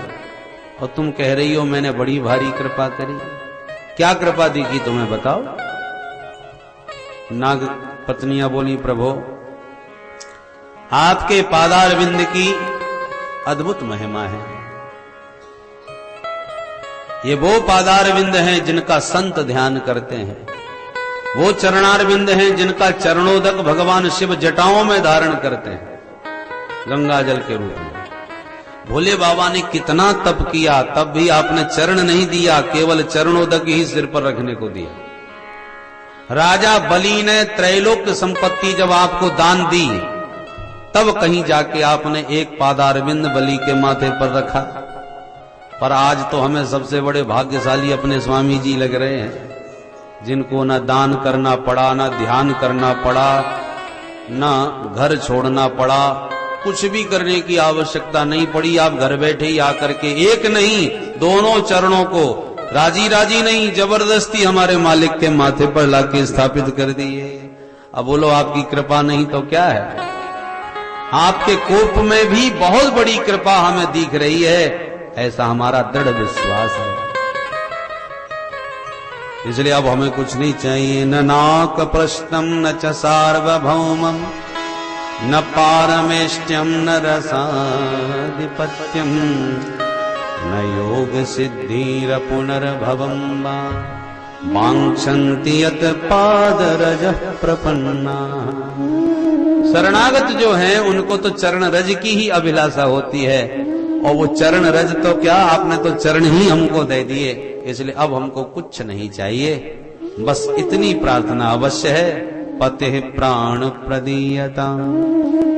और तुम कह रही हो मैंने बड़ी भारी कृपा करी। क्या कृपा दिखी तुम्हें बताओ? नाग पत्नियां बोली प्रभु, आपके पादारविंद की अद्भुत महिमा है। ये वो पादारविंद हैं जिनका संत ध्यान करते हैं, वो चरणारविंद हैं जिनका चरणोदक भगवान शिव जटाओं में धारण करते हैं गंगा जल के रूप में। भोले बाबा ने कितना तप किया, तब भी आपने चरण नहीं दिया, केवल चरणोदक ही सिर पर रखने को दिया। राजा बलि ने त्रैलोक्य संपत्ति जब आपको दान दी, तब कहीं जाके आपने एक पादारविंद बलि के माथे पर रखा। पर आज तो हमें सबसे बड़े भाग्यशाली अपने स्वामी जी लग रहे हैं, जिनको न दान करना पड़ा, न ध्यान करना पड़ा, न घर छोड़ना पड़ा, कुछ भी करने की आवश्यकता नहीं पड़ी। आप घर बैठे ही आकर के एक नहीं दोनों चरणों को राजी राजी नहीं जबरदस्ती हमारे मालिक के माथे पर लाके स्थापित कर दिए। अब बोलो आपकी कृपा नहीं तो क्या है? आपके कोप में भी बहुत बड़ी कृपा हमें दिख रही है, ऐसा हमारा दृढ़ विश्वास है। इसलिए अब हमें कुछ नहीं चाहिए। न नाक प्रश्नम न च सार्वभौमम, न पारमेष्ट्यम न रसाधिपत्यम, न योग सिद्धिर पुनर्भवम वा, वांछन्ति यत पादरजः प्रपन्ना। शरणागत जो हैं उनको तो चरण रज की ही अभिलाषा होती है, और वो चरण रज तो क्या, आपने तो चरण ही हमको दे दिए, इसलिए अब हमको कुछ नहीं चाहिए। बस इतनी प्रार्थना अवश्य है, पते प्राण प्रदीयता।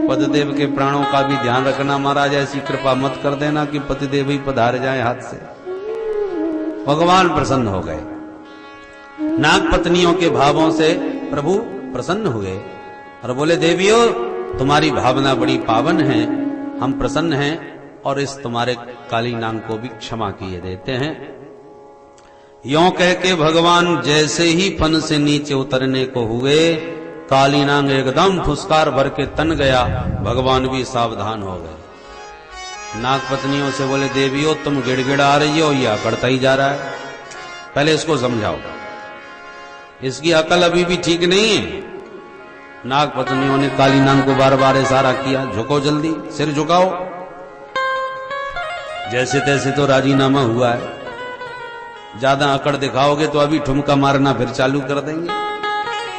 पतिदेव के प्राणों का भी ध्यान रखना महाराज, ऐसी कृपा मत कर देना कि पतिदेव ही पधार जाए हाथ से। भगवान प्रसन्न हो गए, नाग पत्नियों के भावों से प्रभु प्रसन्न हुए और बोले देवियों तुम्हारी भावना बड़ी पावन है, हम प्रसन्न हैं और इस तुम्हारे काली नाग को भी क्षमा किए देते हैं। यों कह के भगवान जैसे ही फन से नीचे उतरने को हुए, काली नाग एकदम फुसकार भर के तन गया। भगवान भी सावधान हो गए। नाग पत्नियों से बोले देवियों तुम गिड़गिड़ा रही हो, या बढ़ता ही जा रहा है, पहले इसको समझाओ, इसकी अकल अभी भी ठीक नहीं है। नाग पत्नियों ने काली नाग को बार बार इशारा किया, झुको जल्दी, सिर झुकाओ। जैसे तैसे तो राजीनामा हुआ है, ज्यादा अकड़ दिखाओगे तो अभी ठुमका मारना फिर चालू कर देंगे,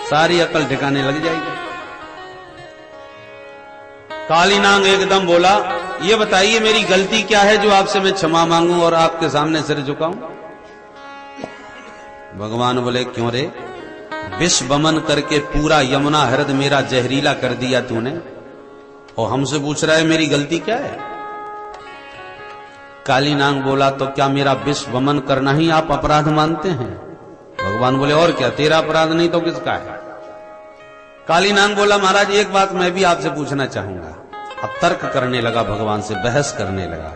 सारी अकल ठिकाने लग जाएगी। काली नाग एकदम बोला, ये बताइए मेरी गलती क्या है जो आपसे मैं क्षमा मांगूं और आपके सामने सिर झुकाऊं। भगवान बोले क्यों रे, विष वमन करके पूरा यमुना हृद मेरा जहरीला कर दिया तूने, और हमसे पूछ रहा है मेरी गलती क्या है? काली नाग बोला तो क्या मेरा विष वमन करना ही आप अपराध मानते हैं? भगवान बोले और क्या, तेरा अपराध नहीं तो किसका है? काली नाग बोला महाराज एक बात मैं भी आपसे पूछना चाहूंगा। अब तर्क करने लगा, भगवान से बहस करने लगा।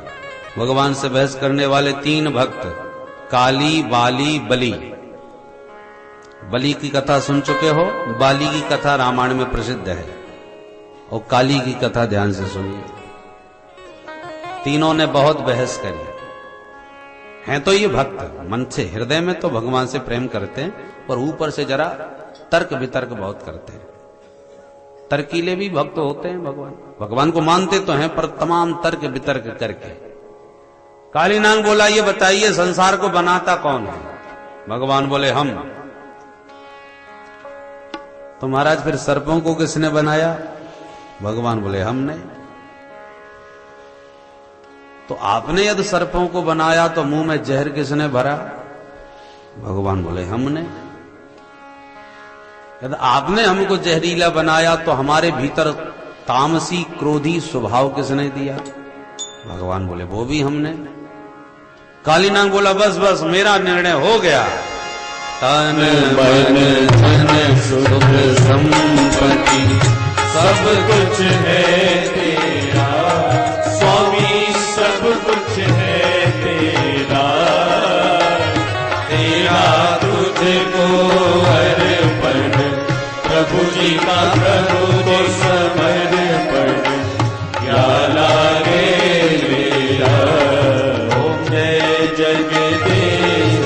भगवान से बहस करने वाले 3 भक्त, काली, बाली, बलि। बलि की कथा सुन चुके हो, बाली की कथा रामायण में प्रसिद्ध है, और काली की कथा ध्यान से सुनिए। तीनों ने बहुत बहस करी। हैं तो ये भक्त मन से, हृदय में तो भगवान से प्रेम करते हैं, पर ऊपर से जरा तर्क वितर्क बहुत करते हैं। तर्कीले भी भक्त होते हैं। भगवान को मानते तो हैं, पर तमाम तर्क वितर्क करके। काली नाग बोला ये बताइए संसार को बनाता कौन है? भगवान बोले हम। तो महाराज फिर सर्पों को किसने बनाया? भगवान बोले हमने। तो आपने यदि सर्पों को बनाया तो मुंह में जहर किसने भरा? भगवान बोले हमने। यदि आपने हमको जहरीला बनाया तो हमारे भीतर तामसी क्रोधी स्वभाव किसने दिया? भगवान बोले वो भी हमने। काली नाग बोला बस बस मेरा निर्णय हो गया। तन मन धन सुख संपत्ति सब कुछ है तेरा स्वामी, सब कुछ है तेरा, तेरा तुझको अर्पण, प्रभु जी का प्रभु को समर्पण, क्या लागे मेरा। ओम जय जगदीश।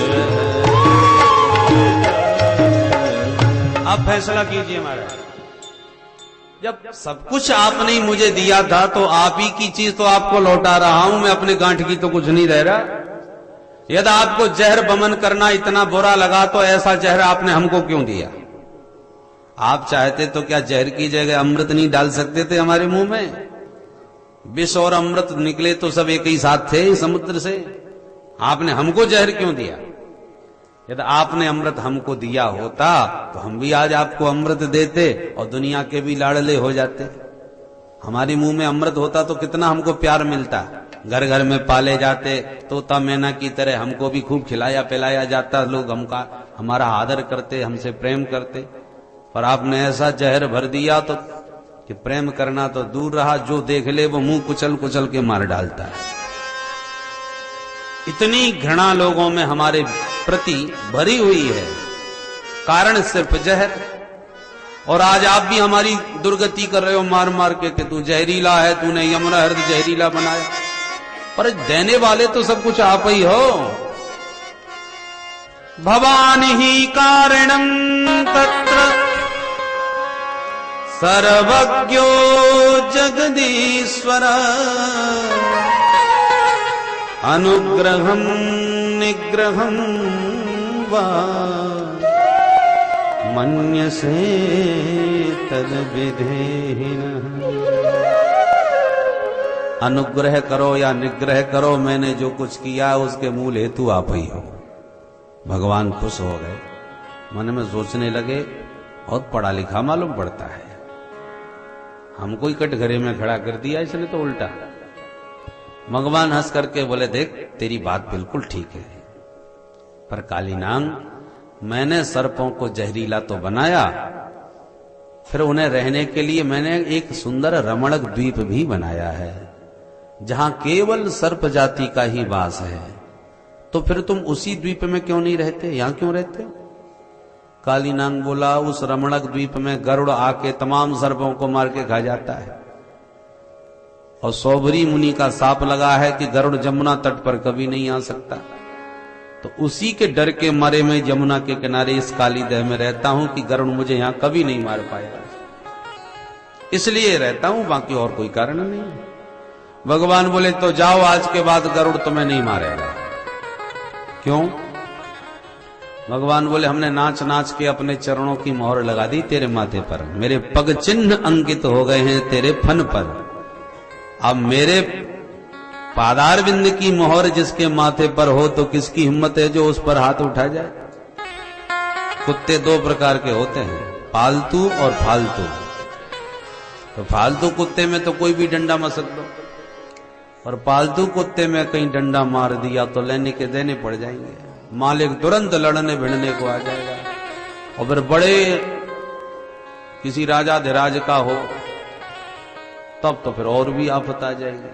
अब फैसला कीजिए महाराज। जब सब कुछ आपने ही मुझे दिया था तो आप ही की चीज तो आपको लौटा रहा हूं मैं, अपने गांठ की तो कुछ नहीं रह रहा। यदि आपको जहर वमन करना इतना बुरा लगा तो ऐसा जहर आपने हमको क्यों दिया? आप चाहते तो क्या जहर की जगह अमृत नहीं डाल सकते थे हमारे मुंह में? विष और अमृत निकले तो सब एक ही साथ थे समुद्र से। आपने हमको जहर क्यों दिया? यदि आपने अमृत हमको दिया होता तो हम भी आज आपको अमृत देते और दुनिया के भी लाडले हो जाते। हमारे मुंह में अमृत होता तो कितना हमको प्यार मिलता, घर घर में पाले जाते, तोता मैना की तरह हमको भी खूब खिलाया पिलाया जाता, लोग हमका हमारा आदर करते, हमसे प्रेम करते। पर आपने ऐसा जहर भर दिया तो कि प्रेम करना तो दूर रहा, जो देख ले वो मुंह कुचल कुचल के मार डालता है। इतनी घृणा लोगों में हमारे प्रति भरी हुई है, कारण सिर्फ जहर। और आज आप भी हमारी दुर्गति कर रहे हो मार मार के कि तू जहरीला है, तूने यमुना हृदय जहरीला बनाया। पर देने वाले तो सब कुछ आप ही हो। भवानी ही कारणं तत्र सर्वज्ञो जगदीश्वर, अनुग्रहं निग्रहं वा मन्यसे तद्विधेहिनः। अनुग्रह करो या निग्रह करो, मैंने जो कुछ किया उसके मूल हेतु आप ही हो। भगवान खुश हो गए, मन में सोचने लगे बहुत पढ़ा लिखा मालूम पड़ता है, हमको ही कटघरे में खड़ा कर दिया इसने तो उल्टा। भगवान हंस करके बोले देख तेरी बात बिल्कुल ठीक है, पर काली नाग मैंने सर्पों को जहरीला तो बनाया, फिर उन्हें रहने के लिए मैंने एक सुंदर रमणक द्वीप भी बनाया है जहां केवल सर्प जाति का ही वास है। तो फिर तुम उसी द्वीप में क्यों नहीं रहते, यहां क्यों रहते हो? काली नाग बोला उस रमणक द्वीप में गरुड़ आके तमाम सर्पों को मार के खा जाता है, और सौभरी मुनि का साप लगा है कि गरुड़ जमुना तट पर कभी नहीं आ सकता। तो उसी के डर के मारे मैं यमुना के किनारे इस काली दह में रहता हूं कि गरुड़ मुझे यहां कभी नहीं मार पाएगा, इसलिए रहता हूं, बाकी और कोई कारण नहीं। भगवान बोले तो जाओ, आज के बाद गरुड़ तुम्हें नहीं मारेगा। क्यों? भगवान बोले हमने नाच नाच के अपने चरणों की मोहर लगा दी तेरे माथे पर, मेरे पग चिन्ह अंकित हो गए हैं तेरे फन पर। अब मेरे पादारविंद की मोहर जिसके माथे पर हो तो किसकी हिम्मत है जो उस पर हाथ उठा जाए? कुत्ते दो प्रकार के होते हैं, पालतू और फालतू। तो फालतू कुत्ते में तो कोई भी डंडा मसक दो, और पालतू कुत्ते में कहीं डंडा मार दिया तो लेने के देने पड़ जाएंगे, मालिक तुरंत लड़ने भिड़ने को आ जाएगा। और फिर बड़े किसी राजा धीराज का हो तब तो फिर और भी आफत आ जाएगी।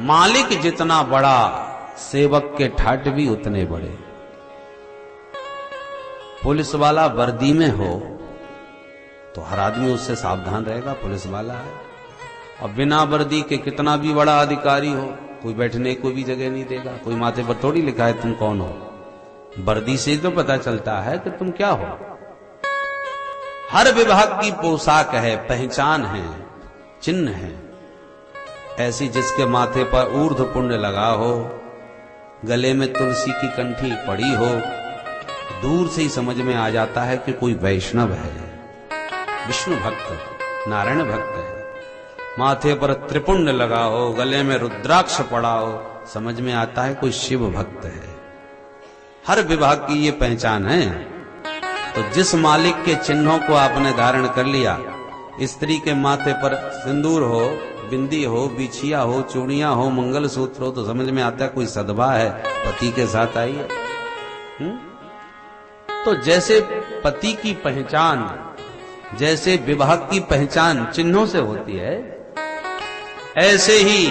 मालिक जितना बड़ा, सेवक के ठाट भी उतने बड़े। पुलिस वाला वर्दी में हो तो हर आदमी उससे सावधान रहेगा, पुलिस वाला है। और बिना वर्दी के कितना भी बड़ा अधिकारी हो, कोई बैठने को भी जगह नहीं देगा। कोई माथे पर थोड़ी लिखा है तुम कौन हो, वर्दी से तो पता चलता है कि तुम क्या हो। हर विभाग की पोशाक है, पहचान है, चिन्ह है। ऐसी जिसके माथे पर ऊर्ध्व पुण्य लगा हो, गले में तुलसी की कंठी पड़ी हो, दूर से ही समझ में आ जाता है कि कोई वैष्णव है, विष्णु भक्त, नारायण भक्त है। माथे पर त्रिपुंड लगा हो, गले में रुद्राक्ष पड़ा हो, समझ में आता है कोई शिव भक्त है। हर विभाग की ये पहचान है। तो जिस मालिक के चिन्हों को आपने धारण कर लिया, स्त्री के माथे पर सिंदूर हो, बिंदी हो, बिछिया हो, चूड़ियां हो, मंगलसूत्र हो, तो समझ में आता है कोई सद्भाव है, पति के साथ आई है। तो जैसे पति की पहचान, जैसे विभाग की पहचान चिन्हों से होती है, ऐसे ही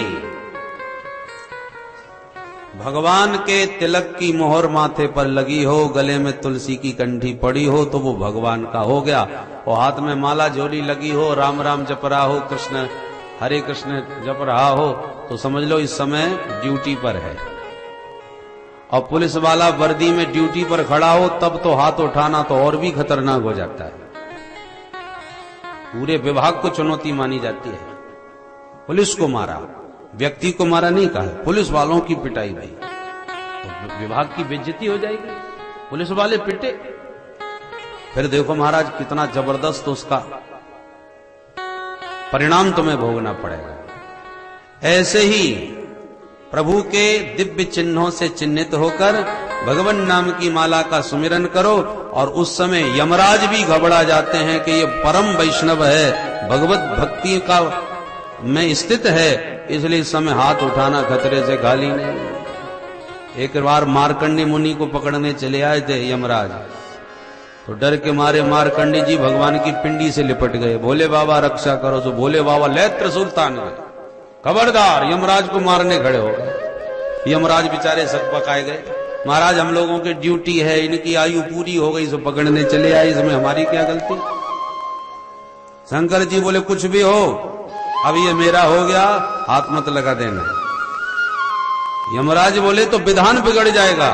भगवान के तिलक की मोहर माथे पर लगी हो, गले में तुलसी की कंठी पड़ी हो, तो वो भगवान का हो गया। और हाथ में माला झोली लगी हो, राम राम जप रहा हो, कृष्ण हरे कृष्ण जप रहा हो, तो समझ लो इस समय ड्यूटी पर है। और पुलिस वाला वर्दी में ड्यूटी पर खड़ा हो, तब तो हाथ उठाना तो और भी खतरनाक हो जाता है। पूरे विभाग को चुनौती मानी जाती है। पुलिस को मारा, व्यक्ति को मारा नहीं कहा, पुलिस वालों की पिटाई भाई, तो विभाग की बेइज्जती हो जाएगी। पुलिस वाले पिटे, फिर देखो महाराज कितना जबरदस्त उसका परिणाम तुम्हें भोगना पड़ेगा। ऐसे ही प्रभु के दिव्य चिन्हों से चिन्हित होकर भगवान नाम की माला का सुमिरन करो, और उस समय यमराज भी घबरा जाते हैं कि ये परम वैष्णव है, भगवत भक्ति का में स्थित है, इसलिए इस समय हाथ उठाना खतरे से खाली नहीं। एक बार मार्कंडी मुनि को पकड़ने चले आए थे यमराज, तो डर के मारे मार्कंडी जी भगवान की पिंडी से लिपट गए, भोले बाबा रक्षा करो। तो भोले बाबा ले त्रिशूल तान गए, खबरदार, यमराज को मारने खड़े हो गए। यमराज बेचारे सक पकाए गए, महाराज हम लोगों की ड्यूटी है, इनकी आयु पूरी हो गई सो पकड़ने चले आए, इसमें हमारी क्या गलती। शंकर जी बोले कुछ भी हो, अब ये मेरा हो गया, हाथ मत लगा देना। यमराज बोले तो विधान बिगड़ जाएगा।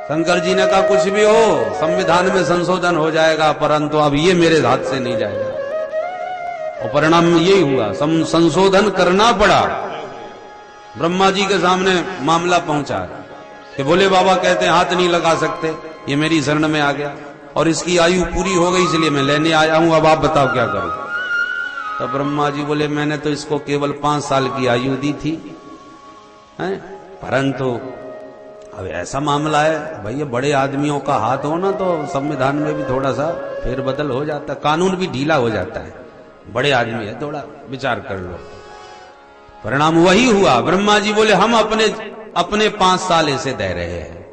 शंकर जी ने कहा कुछ भी हो, संविधान में संशोधन हो जाएगा, परंतु अब ये मेरे हाथ से नहीं जाएगा। और परिणाम यही हुआ, संशोधन करना पड़ा। ब्रह्मा जी के सामने मामला पहुंचा कि भोले बाबा कहते हैं हाथ नहीं लगा सकते, ये मेरी शरण में आ गया और इसकी आयु पूरी हो गई, इसलिए मैं लेने आया हूं, अब आप बताओ क्या करूं। तो ब्रह्मा जी बोले मैंने तो इसको केवल 5 साल की आयु दी थी, परंतु अब ऐसा मामला है भैया, बड़े आदमियों का हाथ हो ना तो संविधान में भी थोड़ा सा फेरबदल हो जाता है, कानून भी ढीला हो जाता है। बड़े आदमी है, थोड़ा विचार कर लो। परिणाम वही हुआ। ब्रह्मा जी बोले हम अपने 5 साल ऐसे दे रहे हैं।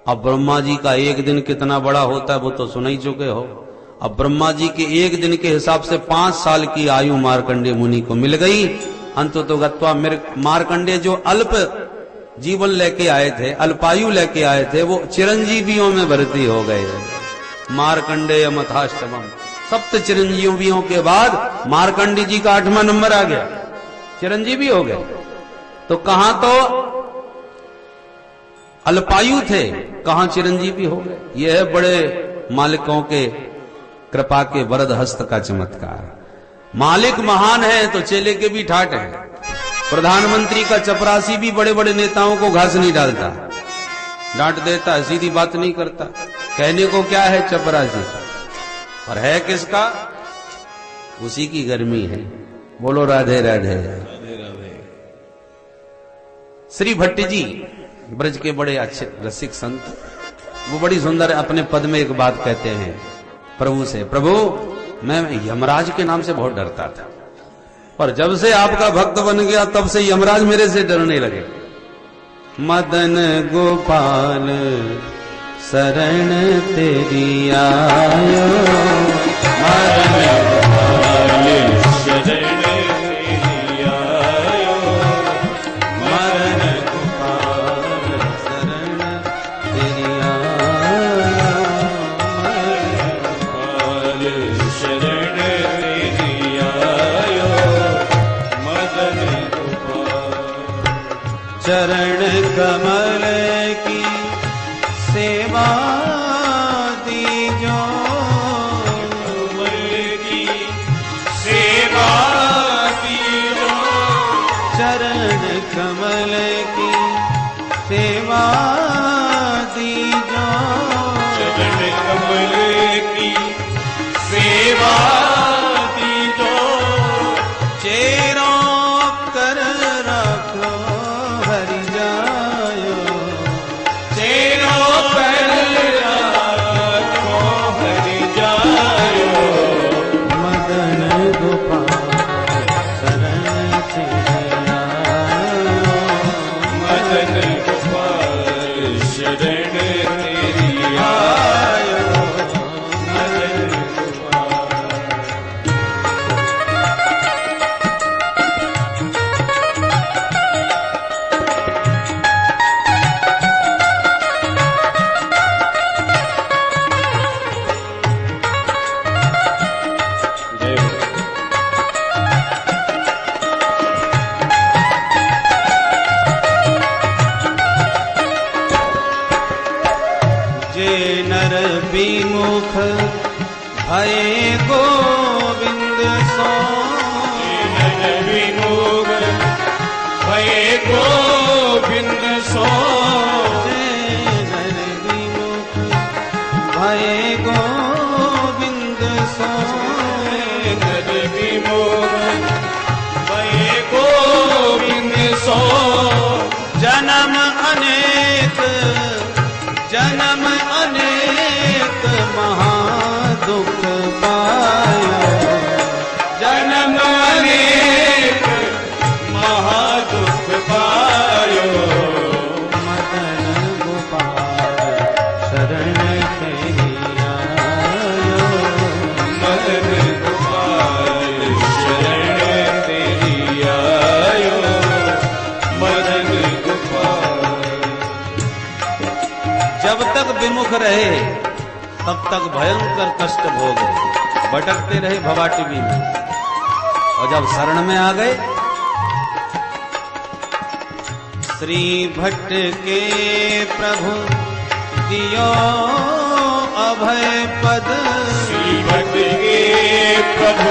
अब ब्रह्मा जी का एक दिन कितना बड़ा होता है वो तो सुन ही चुके हो। अब ब्रह्मा जी के एक दिन के हिसाब से 5 साल की आयु मार्कंडेय मुनि को मिल गई। अंततो गत्वा मार्कंडेय जो अल्प जीवन लेके आए थे, अल्पायु लेके आए थे, वो चिरंजीवियों में भर्ती हो गए। मार्कंडेय मथाष्टमम, 7 चिरंजीवियों के बाद मार्कंडेय जी का 8वां नंबर आ गया, चिरंजीवी हो गए। तो कहां तो अल्पायु थे, कहां चिरंजीवी हो गए। यह है बड़े मालिकों के कृपा के वरद हस्त का चमत्कार। मालिक महान है तो चेले के भी ठाट है। प्रधानमंत्री का चपरासी भी बड़े बड़े नेताओं को घास नहीं डालता, डांट देता, सीधी बात नहीं करता। कहने को क्या है चपरासी, और है किसका, उसी की गर्मी है। बोलो राधे राधे। राधे राधे। श्री भट्ट जी ब्रज के बड़े अच्छे रसिक संत, वो बड़ी सुंदर अपने पद में एक बात कहते हैं प्रभु से, प्रभु मैं यमराज के नाम से बहुत डरता था, पर जब से आपका भक्त बन गया तब से यमराज मेरे से डरने लगे। मदन गोपाल शरण तेरी आयो, मदन गोपाल शरण तेरी आयो, मदन गोपाल शरण तेरी आयो, गोपाल शरण तेरी आयो, मदन गोपाल। चरण कमल की सेवा दीजो, कमल की सेवा दीजो, चरण कमल की सेवा दीजो, चरण कमल की सेवा दीजो, चेरों कर रखो हरि जायो, तेरो पर राखो हरि जायो, मदन गोपाल शरण तेरी आयो, मदन गोपाल शरण तेरी आयो, मदन गोपाल। जय हो। जे नर विमुख भय गोविंद सो, नर विमुख भय गोविंद सो, जे नर विमुख भय गोविंद सो, नर विमुख भय गोविंद सो, जन्म अनेक महादुख पायो, जन्म अनेक महादुख पायो, मदन गोपाल शरण तेरी आयो, मदन गोपाल शरण तेरी आयो, मदन गोपाल। जब तक विमुख रहे तब तक भयंकर कष्ट भोगे, भटकते रहे भवाटिबी में, और जब शरण में आ गए श्री भट्ट के प्रभु दियो अभय पद, श्री भट्ट के प्रभु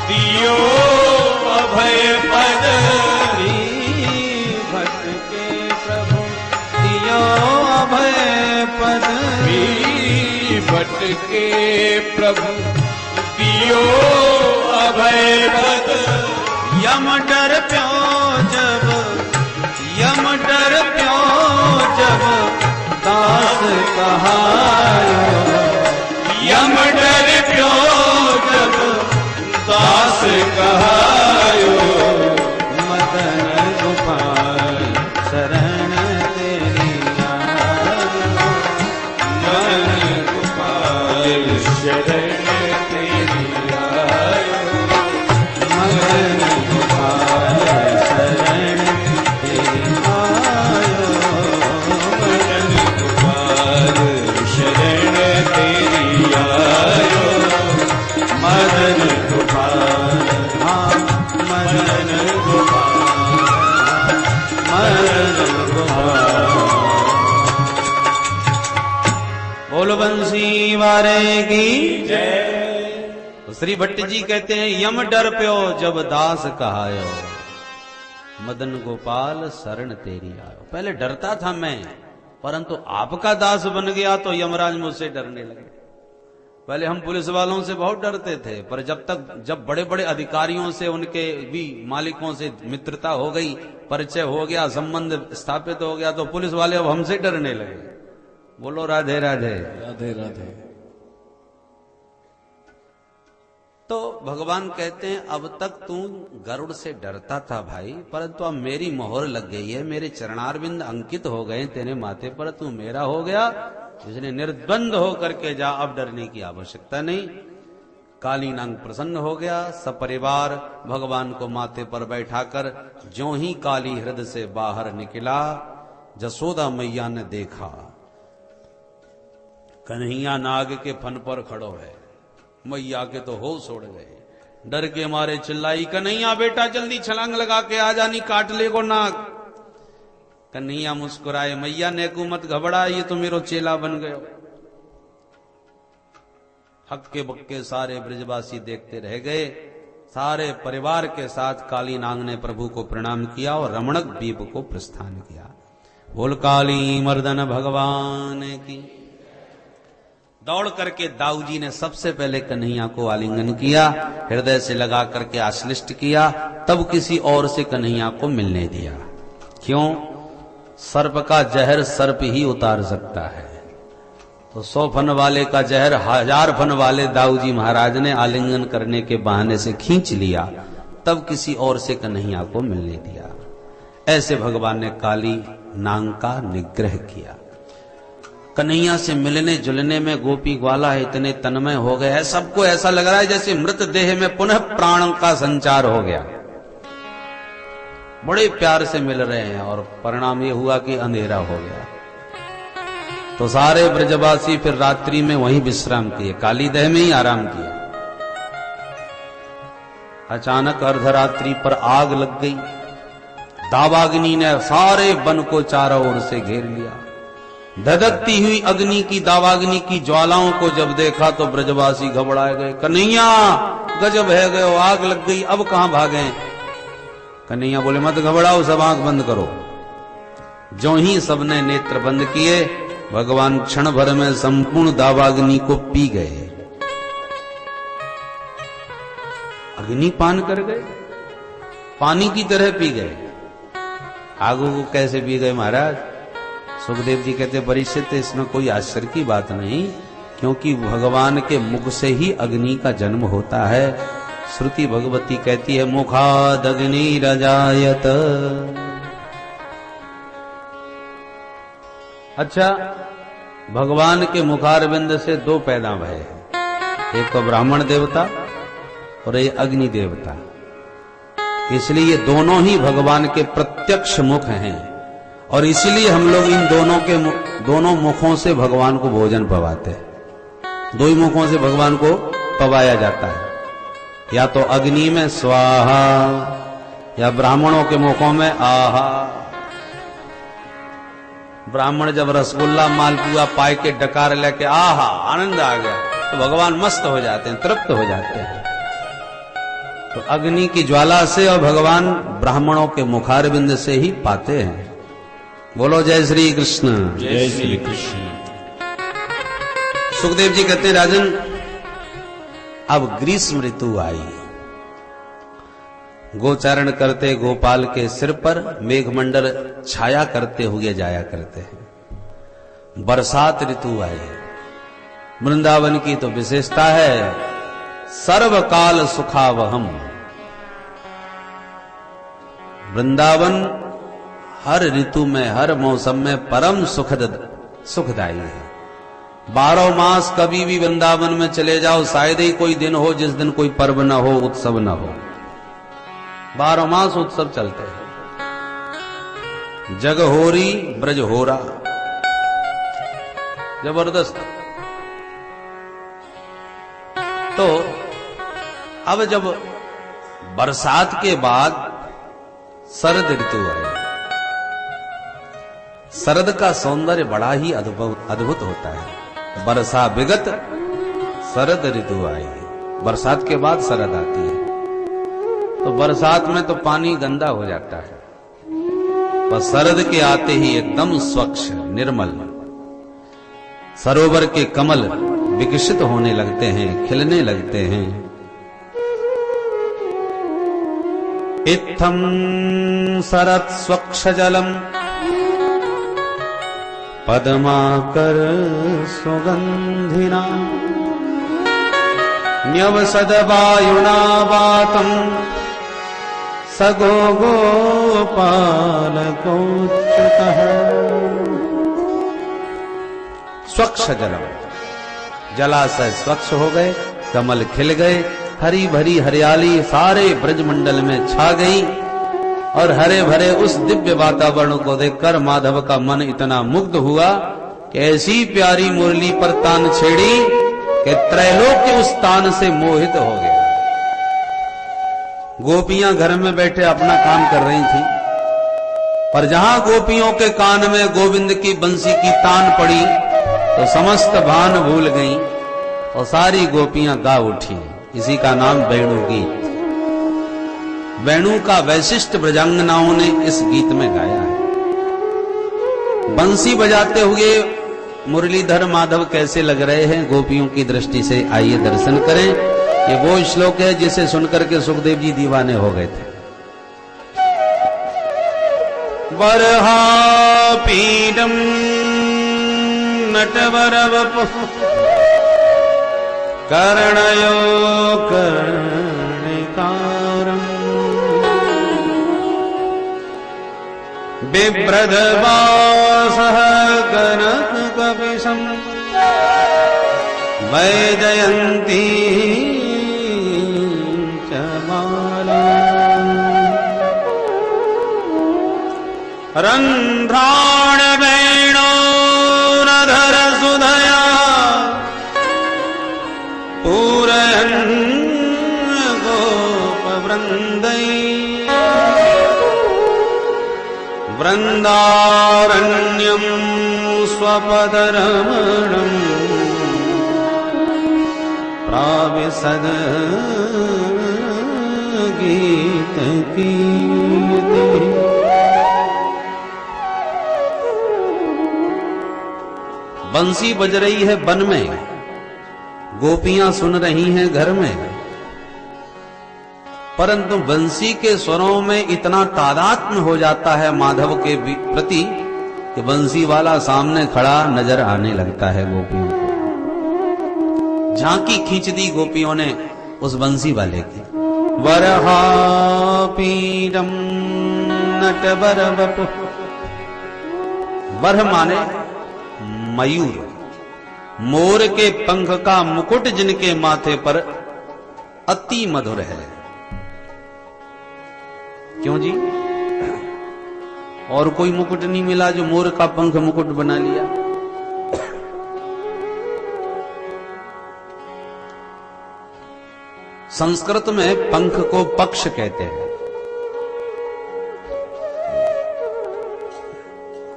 दियो अभय पद, श्री भट्ट के प्रभु दियो अभय पद, श्री भट्ट के प्रभु दियो अभय पद, यम डर प्यो जब, यम डर प्यो जब दास कहायो, यम डर प्यो जब दास कहायो, मदन गोपाल शरण तेरी आयो, मदन गोपाल शरण तेरी आयो, मदन गोपाल शरण तेरी आयो, मदन गोपाल शरण तेरी आयो, मदन गोपाल, हाँ मदन गोपाल, मदन गोपाल। बोलो बंसी वारे की जय। तो श्री भट्ट जी कहते हैं यम डर प्यो जब दास कहायो, मदन गोपाल शरण तेरी आयो। पहले डरता था मैं, परंतु आपका दास बन गया तो यमराज मुझसे डरने लगे। पहले हम पुलिस वालों से बहुत डरते थे, पर जब बड़े बड़े अधिकारियों से, उनके भी मालिकों से मित्रता हो गई, परिचय हो गया, संबंध स्थापित हो गया, तो पुलिस वाले अब हमसे डरने लगे। बोलो राधे राधे। राधे राधे। तो भगवान कहते हैं अब तक तू गरुड़ से डरता था भाई, परंतु अब मेरी मोहर लग गई है, मेरे चरणारविंद अंकित हो गए तेरे माथे पर, तू मेरा हो गया, इसलिए निर्द्वंद होकर के जा, अब डरने की आवश्यकता नहीं। काली नाग प्रसन्न हो गया, सपरिवार भगवान को माथे पर बैठाकर ज्यों ही काली हृदय से बाहर निकला, जसोदा मैया ने देखा कन्हैया नाग के फन पर खड़ो है। मैया के तो होश उड़ गए, डर के मारे चिल्लाई, कन्हैया बेटा जल्दी छलांग लगा के आ जानी, काट ले को नाग। कन्हैया मुस्कुराए, मैया ने को मत घबरा, ये तो मेरो चेला बन गयो। हक्के बक्के सारे ब्रजवासी देखते रह गए। सारे परिवार के साथ काली नाग ने प्रभु को प्रणाम किया और रमणक द्वीप को प्रस्थान किया। बोल काली मर्दन भगवान की। दौड़ करके दाऊ जी ने सबसे पहले कन्हैया को आलिंगन किया, हृदय से लगा करके आश्लिष्ट किया, तब किसी और से कन्हैया को मिलने दिया। क्यों? सर्प का जहर सर्प ही उतार सकता है, तो 100 फन वाले का जहर 1000 फन वाले दाऊ जी महाराज ने आलिंगन करने के बहाने से खींच लिया, तब किसी और से कन्हैया को मिलने दिया। ऐसे भगवान ने काली नाग का निग्रह किया। कन्हैया से मिलने जुलने में गोपी ग्वाला इतने तन्मय हो गए हैं, सबको ऐसा लग रहा है जैसे मृत देह में पुनः प्राण का संचार हो गया। बड़े प्यार से मिल रहे हैं और परिणाम ये हुआ कि अंधेरा हो गया। तो सारे ब्रजवासी फिर रात्रि में वहीं विश्राम किए, काली दह में ही आराम किया। अचानक अर्धरात्रि पर आग लग गई। दावाग्नि ने सारे वन को चारों ओर से घेर लिया। धधकती हुई अग्नि की, दावाग्नि की ज्वालाओं को जब देखा तो ब्रजवासी घबराए गए। कन्हैया गजब है गयो, आग लग गई, अब कहां भागे? कन्हैया बोले मत घबराओ, सब आंख बंद करो। जो ही सबने नेत्र बंद किए, भगवान क्षण भर में संपूर्ण दावाग्नि को पी गए, अग्नि पान कर गए, पानी की तरह पी गए। आगू को कैसे पी गए महाराज? सुखदेव जी कहते परीक्षित इसमें कोई आश्चर्य की बात नहीं, क्योंकि भगवान के मुख से ही अग्नि का जन्म होता है। श्रुति भगवती कहती है मुखाद अग्नि रजायत। अच्छा, भगवान के मुखारविंद से 2 पैदा भय है, एक तो ब्राह्मण देवता और एक अग्नि देवता। इसलिए ये दोनों ही भगवान के प्रत्यक्ष मुख हैं, और इसीलिए हम लोग इन दोनों मुखों से भगवान को भोजन पवाते हैं। 2 ही मुखों से भगवान को पवाया जाता है, या तो अग्नि में स्वाहा, या ब्राह्मणों के मुखों में आहा। ब्राह्मण जब रसगुल्ला मालपुआ पाए के डकार लेके आहा आनंद आ गया, तो भगवान मस्त हो जाते हैं, तृप्त हो जाते हैं। तो अग्नि की ज्वाला से और भगवान ब्राह्मणों के मुखारविंद से ही पाते हैं। बोलो जय श्री कृष्ण। जय श्री कृष्ण। सुखदेव जी कहते हैं राजन, अब ग्रीष्म ऋतु आई। गोचारण करते गोपाल के सिर पर मेघमंडल छाया करते हुए जाया करते हैं। बरसात ऋतु आई। वृंदावन की तो विशेषता है सर्वकाल सुखावहम। वृंदावन हर ऋतु में, हर मौसम में परम सुखदायी है। 12 मास कभी भी वृंदावन में चले जाओ, शायद ही कोई दिन हो जिस दिन कोई पर्व न हो, उत्सव न हो। 12 मास उत्सव चलते हैं। जग होरी ब्रज होरा, जबरदस्त। तो अब जब बरसात के बाद शरद ऋतु आई। शरद का सौंदर्य बड़ा ही अद्भुत होता है। वर्षा विगत शरद ऋतु आई। बरसात के बाद शरद आती है। तो बरसात में तो पानी गंदा हो जाता है, पर शरद के आते ही एकदम स्वच्छ निर्मल। सरोवर के कमल विकसित होने लगते हैं, खिलने लगते हैं। इत्थं सरत् स्वच्छ जलम पद्माकर सुगंधिना न्यवसद वायुना वातम सगो गोपालकोच्युतः। स्वच्छ जलम, जलाशय स्वच्छ हो गए, कमल खिल गए, हरी भरी हरियाली सारे ब्रजमंडल में छा गई और हरे भरे उस दिव्य वातावरण को देखकर माधव का मन इतना मुग्ध हुआ कि ऐसी प्यारी मुरली पर तान छेड़ी कि त्रैलोक्य उस तान से मोहित हो गया। गोपियां घर में बैठे अपना काम कर रही थी, पर जहां गोपियों के कान में गोविंद की बंसी की तान पड़ी तो समस्त भान भूल गईं और सारी गोपियां गा उठी। इसी का नाम वेणु गीत। वेणु का वैशिष्ट ब्रजांगनाओं ने इस गीत में गाया है। बंसी बजाते हुए मुरलीधर माधव कैसे लग रहे हैं गोपियों की दृष्टि से, आइए दर्शन करें। ये वो श्लोक है जिसे सुनकर के सुखदेव जी दीवाने हो गए थे। वरहापीडम नटवरवपुः कर्णयो कर्णिकारम् बिभ्रदवासः कनककपिशम् वैजयन्ती च माला रन्ध्राण वेणोरधर सुधया पूरयन् गोपवृन्दै वृन्दारण्यं स्वपदरमणम् प्राविशद गीतगीते। बंसी बज रही है वन में, गोपियां सुन रही हैं घर में, परंतु बंसी के स्वरों में इतना तादात्म्य हो जाता है माधव के प्रति कि बंसी वाला सामने खड़ा नजर आने लगता है गोपियों को। झांकी खींच दी गोपियों ने उस बंसी वाले की। वरहापीडम नटवरवपुः, वरह माने मयूर, मोर के पंख का मुकुट जिनके माथे पर अति मधुर है। क्यों जी, और कोई मुकुट नहीं मिला जो मोर का पंख मुकुट बना लिया? संस्कृत में पंख को पक्ष कहते हैं।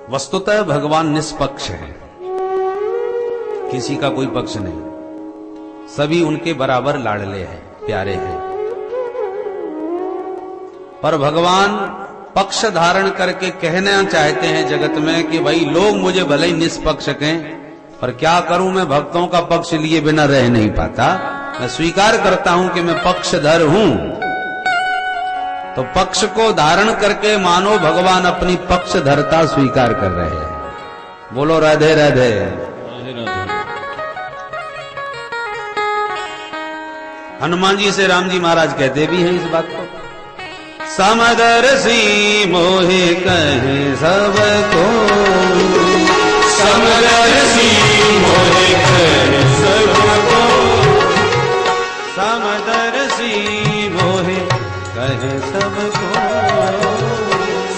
वस्तुतः भगवान निष्पक्ष है, किसी का कोई पक्ष नहीं, सभी उनके बराबर लाडले हैं, प्यारे हैं। पर भगवान पक्ष धारण करके कहना चाहते हैं जगत में कि भाई लोग मुझे भले ही निष्पक्ष कहें, पर क्या करूं, मैं भक्तों का पक्ष लिए बिना रह नहीं पाता। मैं स्वीकार करता हूं कि मैं पक्षधर हूं। तो पक्ष को धारण करके मानो भगवान अपनी पक्षधरता स्वीकार कर रहे हैं। बोलो राधे राधे। हनुमान जी से राम जी महाराज कहते भी हैं इस बात को। समदर्शी मोहे कहे सबको, समदर्शी मोहे कहे सबको, समदर्शी मोहे कहे सबको,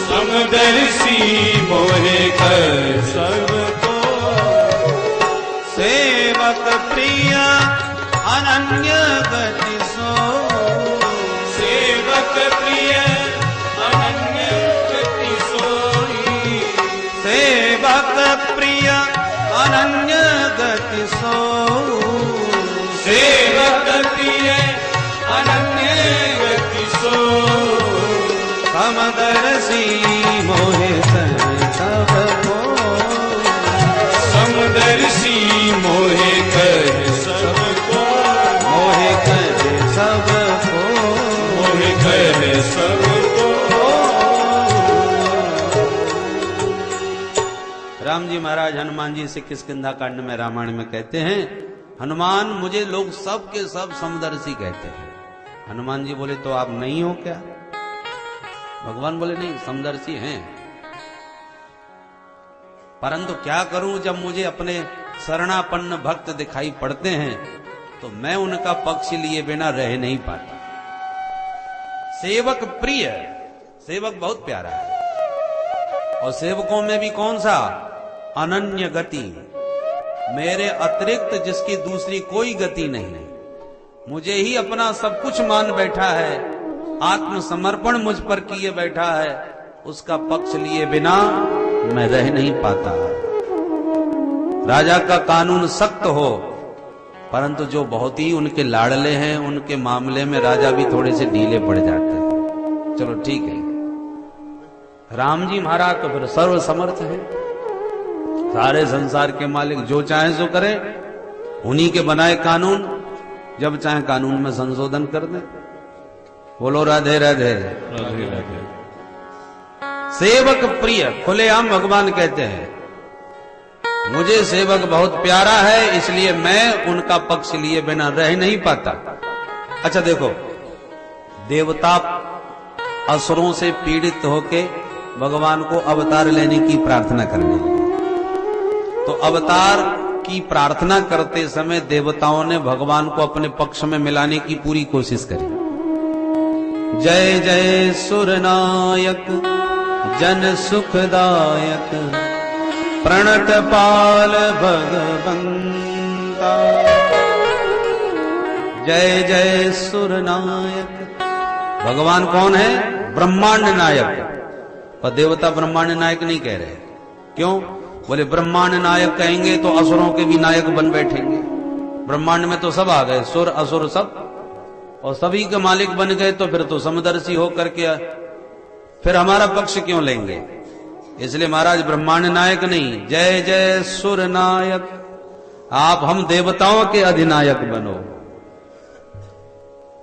समदर्शी मोहे कहे सबको। सेवक प्रिय अनन्य गति सो, सेवक प्रिय अनन्य गति सोई, सेवक प्रिय अनन्य गति सो, सेवक प्रिय अनन्य गति सोई। समदर्शी मोहे सबको, समदर्शी मोहे कहे राम जी महाराज हनुमान जी से किष्किंधा कांड में रामायण में कहते हैं, हनुमान मुझे लोग सब के सब समदर्शी कहते हैं। हनुमान जी बोले तो आप नहीं हो क्या? भगवान बोले नहीं, समदर्शी हैं, परंतु क्या करूं, जब मुझे अपने शरणापन्न भक्त दिखाई पड़ते हैं तो मैं उनका पक्ष लिए बिना रह नहीं पाता। सेवक प्रिय, सेवक बहुत प्यारा है, और सेवकों में भी कौन सा? अनन्य गति, मेरे अतिरिक्त जिसकी दूसरी कोई गति नहीं, मुझे ही अपना सब कुछ मान बैठा है, आत्मसमर्पण मुझ पर किए बैठा है, उसका पक्ष लिए बिना मैं रह नहीं पाता। राजा का कानून सख्त हो, परंतु जो बहुत ही उनके लाडले हैं उनके मामले में राजा भी थोड़े से ढीले पड़ जाते हैं। चलो ठीक है, राम जी महाराज तो फिर सर्व समर्थ है, सारे संसार के मालिक, जो चाहे सो करे, उन्हीं के बनाए कानून, जब चाहे कानून में संशोधन कर दे। बोलो राधे राधे राधे राधे। सेवक प्रिय, खुलेआम भगवान कहते हैं मुझे सेवक बहुत प्यारा है, इसलिए मैं उनका पक्ष लिए बिना रह नहीं पाता। अच्छा देखो, देवता असुरों से पीड़ित होके भगवान को अवतार लेने की प्रार्थना करने लगे, तो अवतार की प्रार्थना करते समय देवताओं ने भगवान को अपने पक्ष में मिलाने की पूरी कोशिश करी। जय जय सुरनायक जन सुखदायक प्रणत पाल भगवंता, जय जय सुरनायक। भगवान कौन है? ब्रह्मांड नायक। पर देवता ब्रह्मांड नायक नहीं कह रहे, क्यों? बोले ब्रह्मांड नायक कहेंगे तो असुरों के भी नायक बन बैठेंगे। ब्रह्मांड में तो सब आ गए, सुर असुर सब, और सभी के मालिक बन गए, तो फिर तो समदर्शी होकर के फिर हमारा पक्ष क्यों लेंगे? इसलिए महाराज ब्रह्मांड नायक नहीं, जय जय सुर नायक, आप हम देवताओं के अधिनायक बनो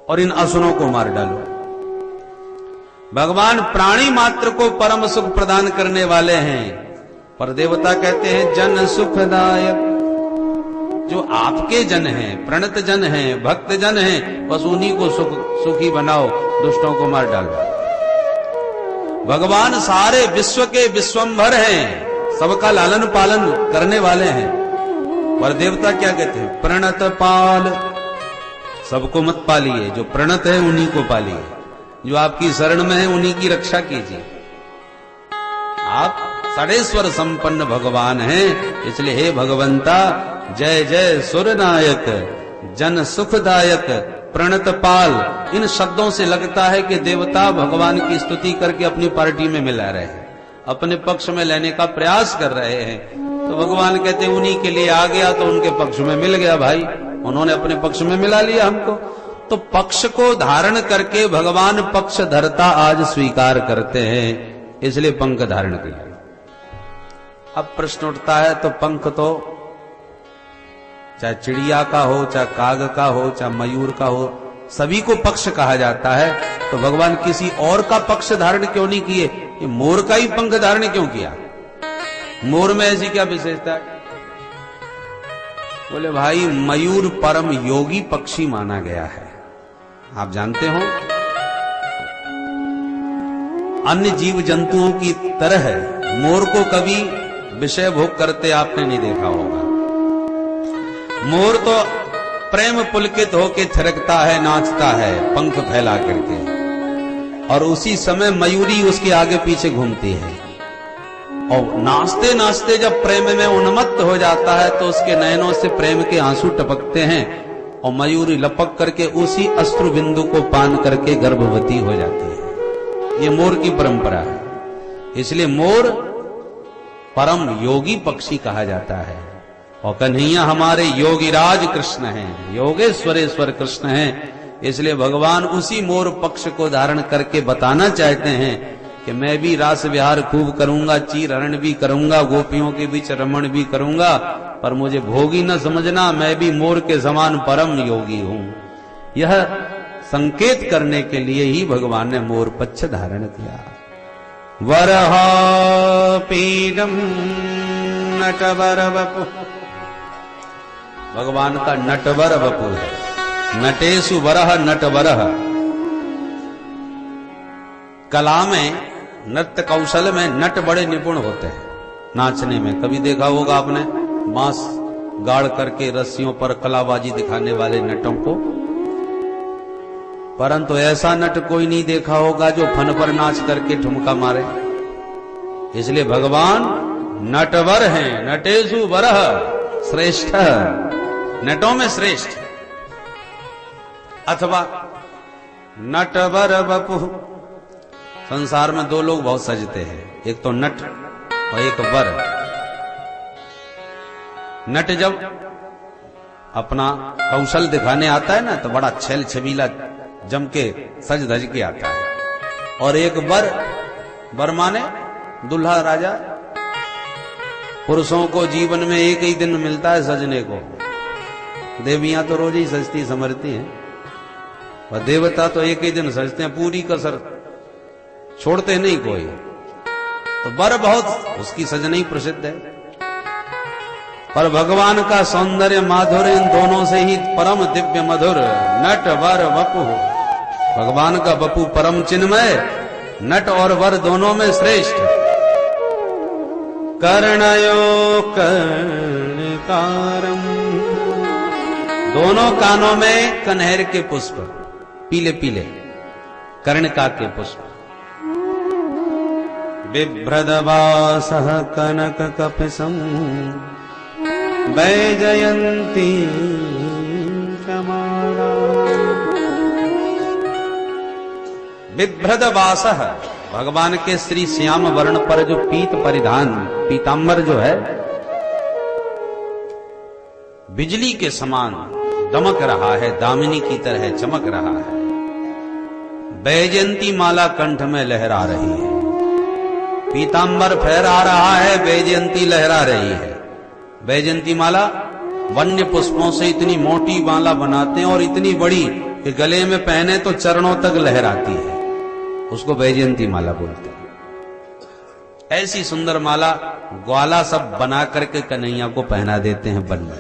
और इन असुरों को मार डालो। भगवान प्राणी मात्र को परम सुख प्रदान करने वाले हैं, पर देवता कहते हैं जन सुखदायक। जो आपके जन हैं, प्रणत जन हैं, भक्त जन हैं, बस उन्हीं को सुखी बनाओ, दुष्टों को मार डालो। भगवान सारे विश्व के विश्वंभर हैं, सबका लालन पालन करने वाले हैं, पर देवता क्या कहते हैं? प्रणत पाल, सबको मत पालिए, जो प्रणत है उन्हीं को पालिए, जो आपकी शरण में है उन्हीं की रक्षा कीजिए। आप षडेश्वर संपन्न भगवान हैं, इसलिए हे भगवंता जय जय सुरनायक जन सुखदायक प्रणत पाल। इन शब्दों से लगता है कि देवता भगवान की स्तुति करके अपनी पार्टी में मिला रहे हैं, अपने पक्ष में लेने का प्रयास कर रहे हैं। तो भगवान कहते हैं उन्हीं के लिए आ गया तो उनके पक्ष में मिल गया भाई, उन्होंने अपने पक्ष में मिला लिया हमको। तो पक्ष को धारण करके भगवान पक्ष धरता आज स्वीकार करते हैं, इसलिए पंख धारण किया। अब प्रश्न उठता है, तो पंख तो चाहे चिड़िया का हो, चाहे काग का हो, चाहे मयूर का हो, सभी को पक्ष कहा जाता है, तो भगवान किसी और का पक्ष धारण क्यों नहीं किए? ये मोर का ही पंख धारण क्यों किया? मोर में ऐसी क्या विशेषता है? बोले भाई मयूर परम योगी पक्षी माना गया है, आप जानते हो। अन्य जीव जंतुओं की तरह मोर को कभी विषय भोग करते आपने नहीं देखा होगा। मोर तो प्रेम पुलकित होके थिरकता है, नाचता है पंख फैला करके, और उसी समय मयूरी उसके आगे पीछे घूमती है, और नाचते नाचते जब प्रेम में उन्मत्त हो जाता है तो उसके नयनों से प्रेम के आंसू टपकते हैं, और मयूरी लपक करके उसी अश्रु बिंदु को पान करके गर्भवती हो जाती है। ये मोर की परंपरा है, इसलिए मोर परम योगी पक्षी कहा जाता है। और कन्हैया हमारे योगीराज कृष्ण हैं, योगेश्वरेश्वर कृष्ण हैं, इसलिए भगवान उसी मोर पक्ष को धारण करके बताना चाहते हैं कि मैं भी रास विहार खूब करूंगा, चीर हरण भी करूंगा, गोपियों के बीच रमण भी करूंगा, पर मुझे भोगी न समझना, मैं भी मोर के समान परम योगी हूं। यह संकेत करने के लिए ही भगवान ने मोर पक्ष धारण किया। वरहा पीडम नटवर वपु, भगवान का नटवर वपु है। नटेषु वरह नटवरह, कला में, नृत्य कौशल में नट बड़े निपुण होते हैं। नाचने में कभी देखा होगा आपने बांस गाड़ करके रस्सियों पर कलाबाजी दिखाने वाले नटों को, परंतु ऐसा नट कोई नहीं देखा होगा जो फन पर नाच करके ठुमका मारे। इसलिए भगवान नटवर हैं। नटेषु वरह श्रेष्ठ, नटों में श्रेष्ठ। अथवा नटवर वपु, संसार में दो लोग बहुत सजते हैं, एक तो नट और एक वर। नट जब अपना कौशल दिखाने आता है ना तो बड़ा छेल छबीला जम के सज धज के आता है, और एक वर माने दुल्हा राजा। पुरुषों को जीवन में एक ही दिन मिलता है सजने को, देवियां तो रोज ही सजती समरती हैं, और देवता तो एक ही दिन सजते हैं, पूरी कसर छोड़ते नहीं कोई। तो वर बहुत उसकी सजनी प्रसिद्ध है, पर भगवान का सौंदर्य माधुर्य इन दोनों से ही परम दिव्य मधुर। नट वर वपु, भगवान का वपु परम चिन्मय, नट और वर दोनों में श्रेष्ठ। कर्णयो कर्णकारम, दोनों कानों में कनहर के पुष्प, पीले पीले कर्णिका के पुष्प। बिभ्रदवासः कनक कपिशं वैजयन्ती कमाला। बिभ्रदवासः, भगवान के श्री श्याम वर्ण पर जो पीत परिधान, पीतांबर जो है बिजली के समान दमक रहा है, दामिनी की तरह चमक रहा है। वैजयंती माला कंठ में लहरा रही है, पीतांबर फहरा रहा है, वैजयंती लहरा रही है। वैजयंती माला वन्य पुष्पों से इतनी मोटी माला बनाते हैं और इतनी बड़ी कि गले में पहने तो चरणों तक लहराती है, उसको वैजयंती माला बोलते हैं। ऐसी सुंदर माला ग्वाला सब बना करके कन्हैया को पहना देते हैं बन में।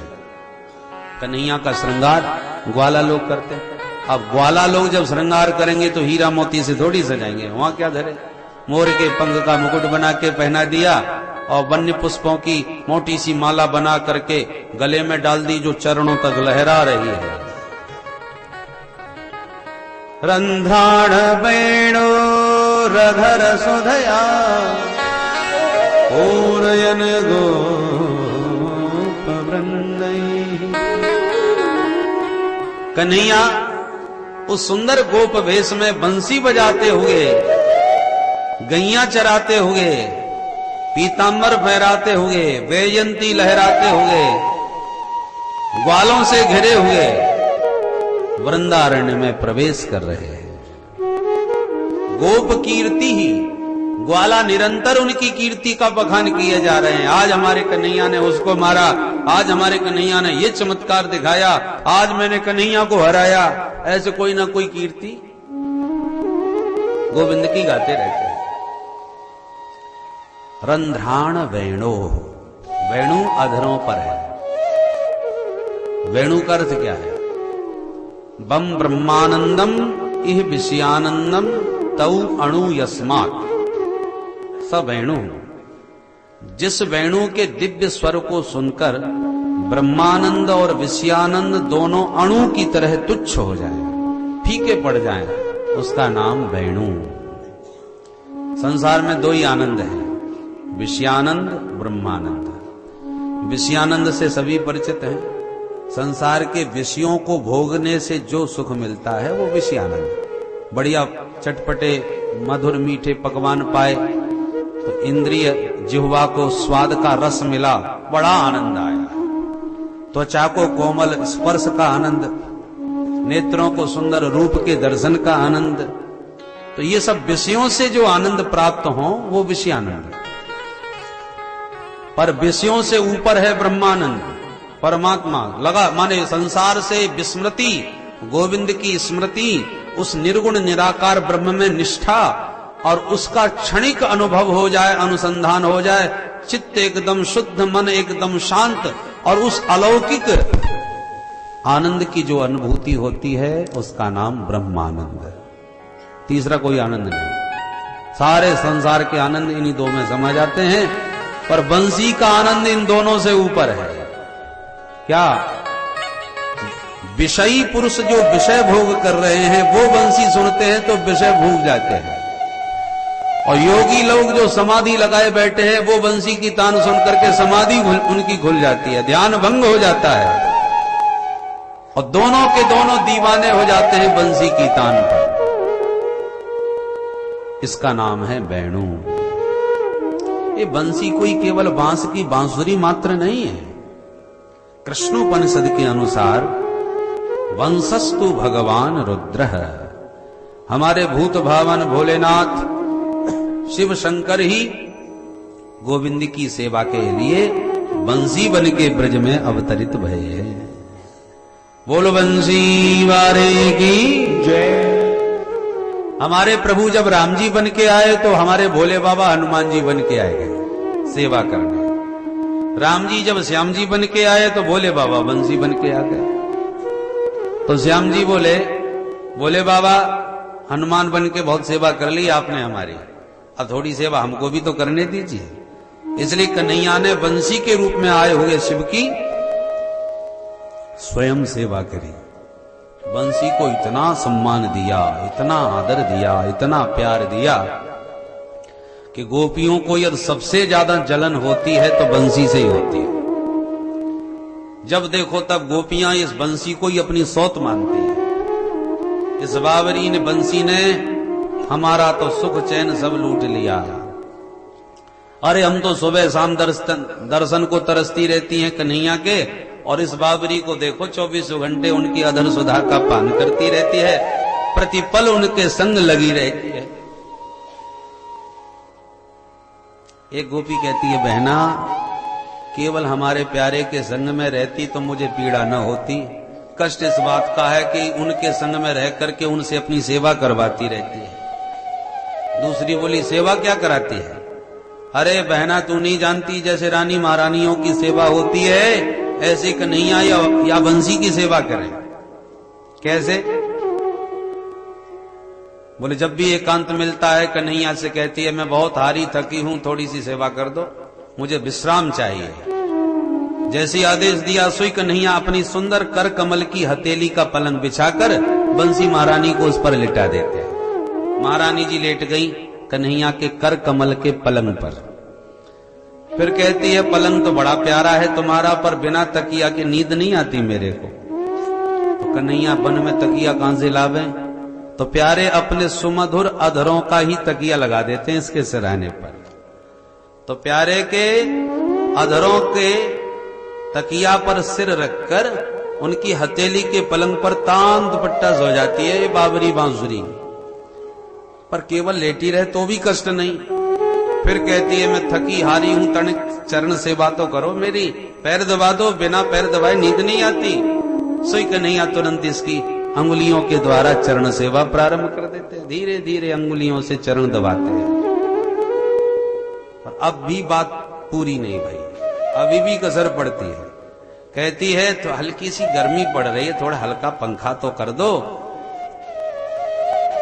कन्हैया का श्रृंगार ग्वाला लोग करते हैं। अब ग्वाला लोग जब श्रृंगार करेंगे तो हीरा मोती से थोड़ी सजाएंगे, वहां क्या धरे, मोर के पंख का मुकुट बना के पहना दिया और वन्य पुष्पों की मोटी सी माला बना करके गले में डाल दी जो चरणों तक लहरा रही है। रंध्राण वेणु रघर सुधया पूरयन गोप वृंदई। कन्हैया उस सुंदर गोप वेश में बंसी बजाते हुए, गैया चराते हुए, पीतांबर फहराते हुए, वैजयंती लहराते हुए, ग्वालों से घिरे हुए वृंदारण्य में प्रवेश कर रहे हैं। गोप कीर्ति ही, ग्वाला निरंतर उनकी कीर्ति का बखान किए जा रहे हैं। आज हमारे कन्हैया ने उसको मारा, आज हमारे कन्हैया ने ये चमत्कार दिखाया, आज मैंने कन्हैया को हराया, ऐसे कोई ना कोई कीर्ति गोविंद की गाते रहते हैं। रंध्राण वेणो, वेणु अधरों पर है। वेणु का अर्थ क्या है? बम ब्रह्मानंदम इह विषयानंदम तौ अणु यस्मात् स वेणु। जिस वेणु के दिव्य स्वर को सुनकर ब्रह्मानंद और विषयानंद दोनों अणु की तरह तुच्छ हो जाए, फीके पड़ जाए, उसका नाम वेणु। संसार में दो ही आनंद है, विषयानंद, ब्रह्मानंद। विषयानंद से सभी परिचित हैं। संसार के विषयों को भोगने से जो सुख मिलता है वो विषयानंद। बढ़िया चटपटे मधुर मीठे पकवान पाए तो इंद्रिय जिह्वा को स्वाद का रस मिला, बड़ा आनंद आया। त्वचा को कोमल स्पर्श का आनंद, नेत्रों को सुंदर रूप के दर्शन का आनंद। तो ये सब विषयों से जो आनंद प्राप्त हो वो विषयानंद। पर विषयों से ऊपर है ब्रह्मानंद, परमात्मा लगा, माने संसार से विस्मृति, गोविंद की स्मृति, उस निर्गुण निराकार ब्रह्म में निष्ठा और उसका क्षणिक अनुभव हो जाए, अनुसंधान हो जाए, चित्त एकदम शुद्ध, मन एकदम शांत, और उस अलौकिक आनंद की जो अनुभूति होती है उसका नाम ब्रह्मानंद है। तीसरा कोई आनंद नहीं। सारे संसार के आनंद इन्हीं दो में समा जाते हैं, पर बंसी का आनंद इन दोनों से ऊपर है। क्या? विषयी पुरुष जो विषय भोग कर रहे हैं वो बंसी सुनते हैं तो विषय भूल जाते हैं, और योगी लोग जो समाधि लगाए बैठे हैं वो बंसी की तान सुन करके समाधि उनकी खुल जाती है, ध्यान भंग हो जाता है, और दोनों के दोनों दीवाने हो जाते हैं बंसी की तान पर। इसका नाम है वेणु। ये बंसी कोई केवल बांस की बांसुरी मात्र नहीं है। कृष्णोपनिषद के अनुसार वंशस्तु भगवान रुद्र, हमारे भूत भावन भोलेनाथ शिव शंकर ही गोविंद की सेवा के लिए बंसी बन के ब्रज में अवतरित भये। बोलो बंसी वारे की जय। हमारे प्रभु जब राम जी बन के आए तो हमारे भोले बाबा हनुमान जी बन के आए गए सेवा करने। राम जी जब श्याम जी बन के आए तो भोले बाबा बंसी बन के आ गए। तो श्याम जी बोले, बोले बाबा हनुमान बन के बहुत सेवा कर ली आपने हमारी, अब थोड़ी सेवा हमको भी तो करने दीजिए। इसलिए कन्हैया ने बंसी के रूप में आए हुए शिव की स्वयं सेवा करी। बंसी को इतना सम्मान दिया, इतना आदर दिया, इतना प्यार दिया कि गोपियों को यदि सबसे ज्यादा जलन होती है तो बंसी से ही होती है। जब देखो तब गोपियां इस बंसी को ही अपनी सौत मानती है। इस बावरी ने बंसी ने हमारा तो सुख चैन सब लूट लिया। अरे हम तो सुबह शाम दर्शन को तरसती रहती हैं कन्हैया के, और इस बावरी को देखो 24 घंटे उनकी अधर सुधा का पान करती रहती है, प्रतिपल उनके संग लगी रहती है। एक गोपी कहती है, बहना केवल हमारे प्यारे के संग में रहती तो मुझे पीड़ा न होती, कष्ट इस बात का है कि उनके संग में रह करके उनसे अपनी सेवा करवाती रहती है। दूसरी बोली, सेवा क्या कराती है? अरे बहना तू नहीं जानती, जैसे रानी महारानियों की सेवा होती है ऐसे कन्हैया या बंसी की सेवा करें। कैसे? बोले जब भी एकांत मिलता है कन्हैया से कहती है, मैं बहुत हारी थकी हूं, थोड़ी सी सेवा कर दो, मुझे विश्राम चाहिए। जैसे आदेश दिया सोई कन्हैया अपनी सुंदर कर कमल की हथेली का पलंग बिछाकर बंसी महारानी को उस पर लिटा देते हैं। महारानी जी लेट गई कन्हैया के कर कमल के पलंग पर। फिर कहती है, पलंग तो बड़ा प्यारा है तुम्हारा, पर बिना तकिया के नींद नहीं आती मेरे को। तो कन्हैया वन में तकिया कहां से लावे? तो प्यारे अपने सुमधुर अधरों का ही तकिया लगा देते हैं इसके सिरहाने पर। तो प्यारे के अधरों के तकिया पर सिर रखकर उनकी हथेली के पलंग पर तान दुपट्टा सो जाती है ये बाबरी बांसुरी। पर केवल लेटी रहे तो भी कष्ट नहीं। फिर कहती है, मैं थकी हारी हूं, तनिक चरण सेवा तो करो मेरी, पैर दबा दो, बिना पैर दबाए नींद नहीं आती। सोई कन्हैया तुरंत इसकी अंगुलियों के द्वारा चरण सेवा प्रारंभ कर देते हैं। धीरे धीरे अंगुलियों से चरण दबाते हैं। और अब भी बात पूरी नहीं भाई, अभी भी कसर पड़ती है। कहती है, तो हल्की सी गर्मी पड़ रही है, थोड़ा हल्का पंखा तो कर दो।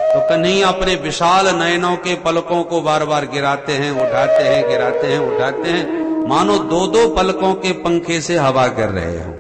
तो कन्हैया अपने विशाल नयनों के पलकों को बार बार गिराते हैं, उठाते हैं, गिराते हैं, उठाते हैं, मानो दो दो पलकों के पंखे से हवा कर रहे हो।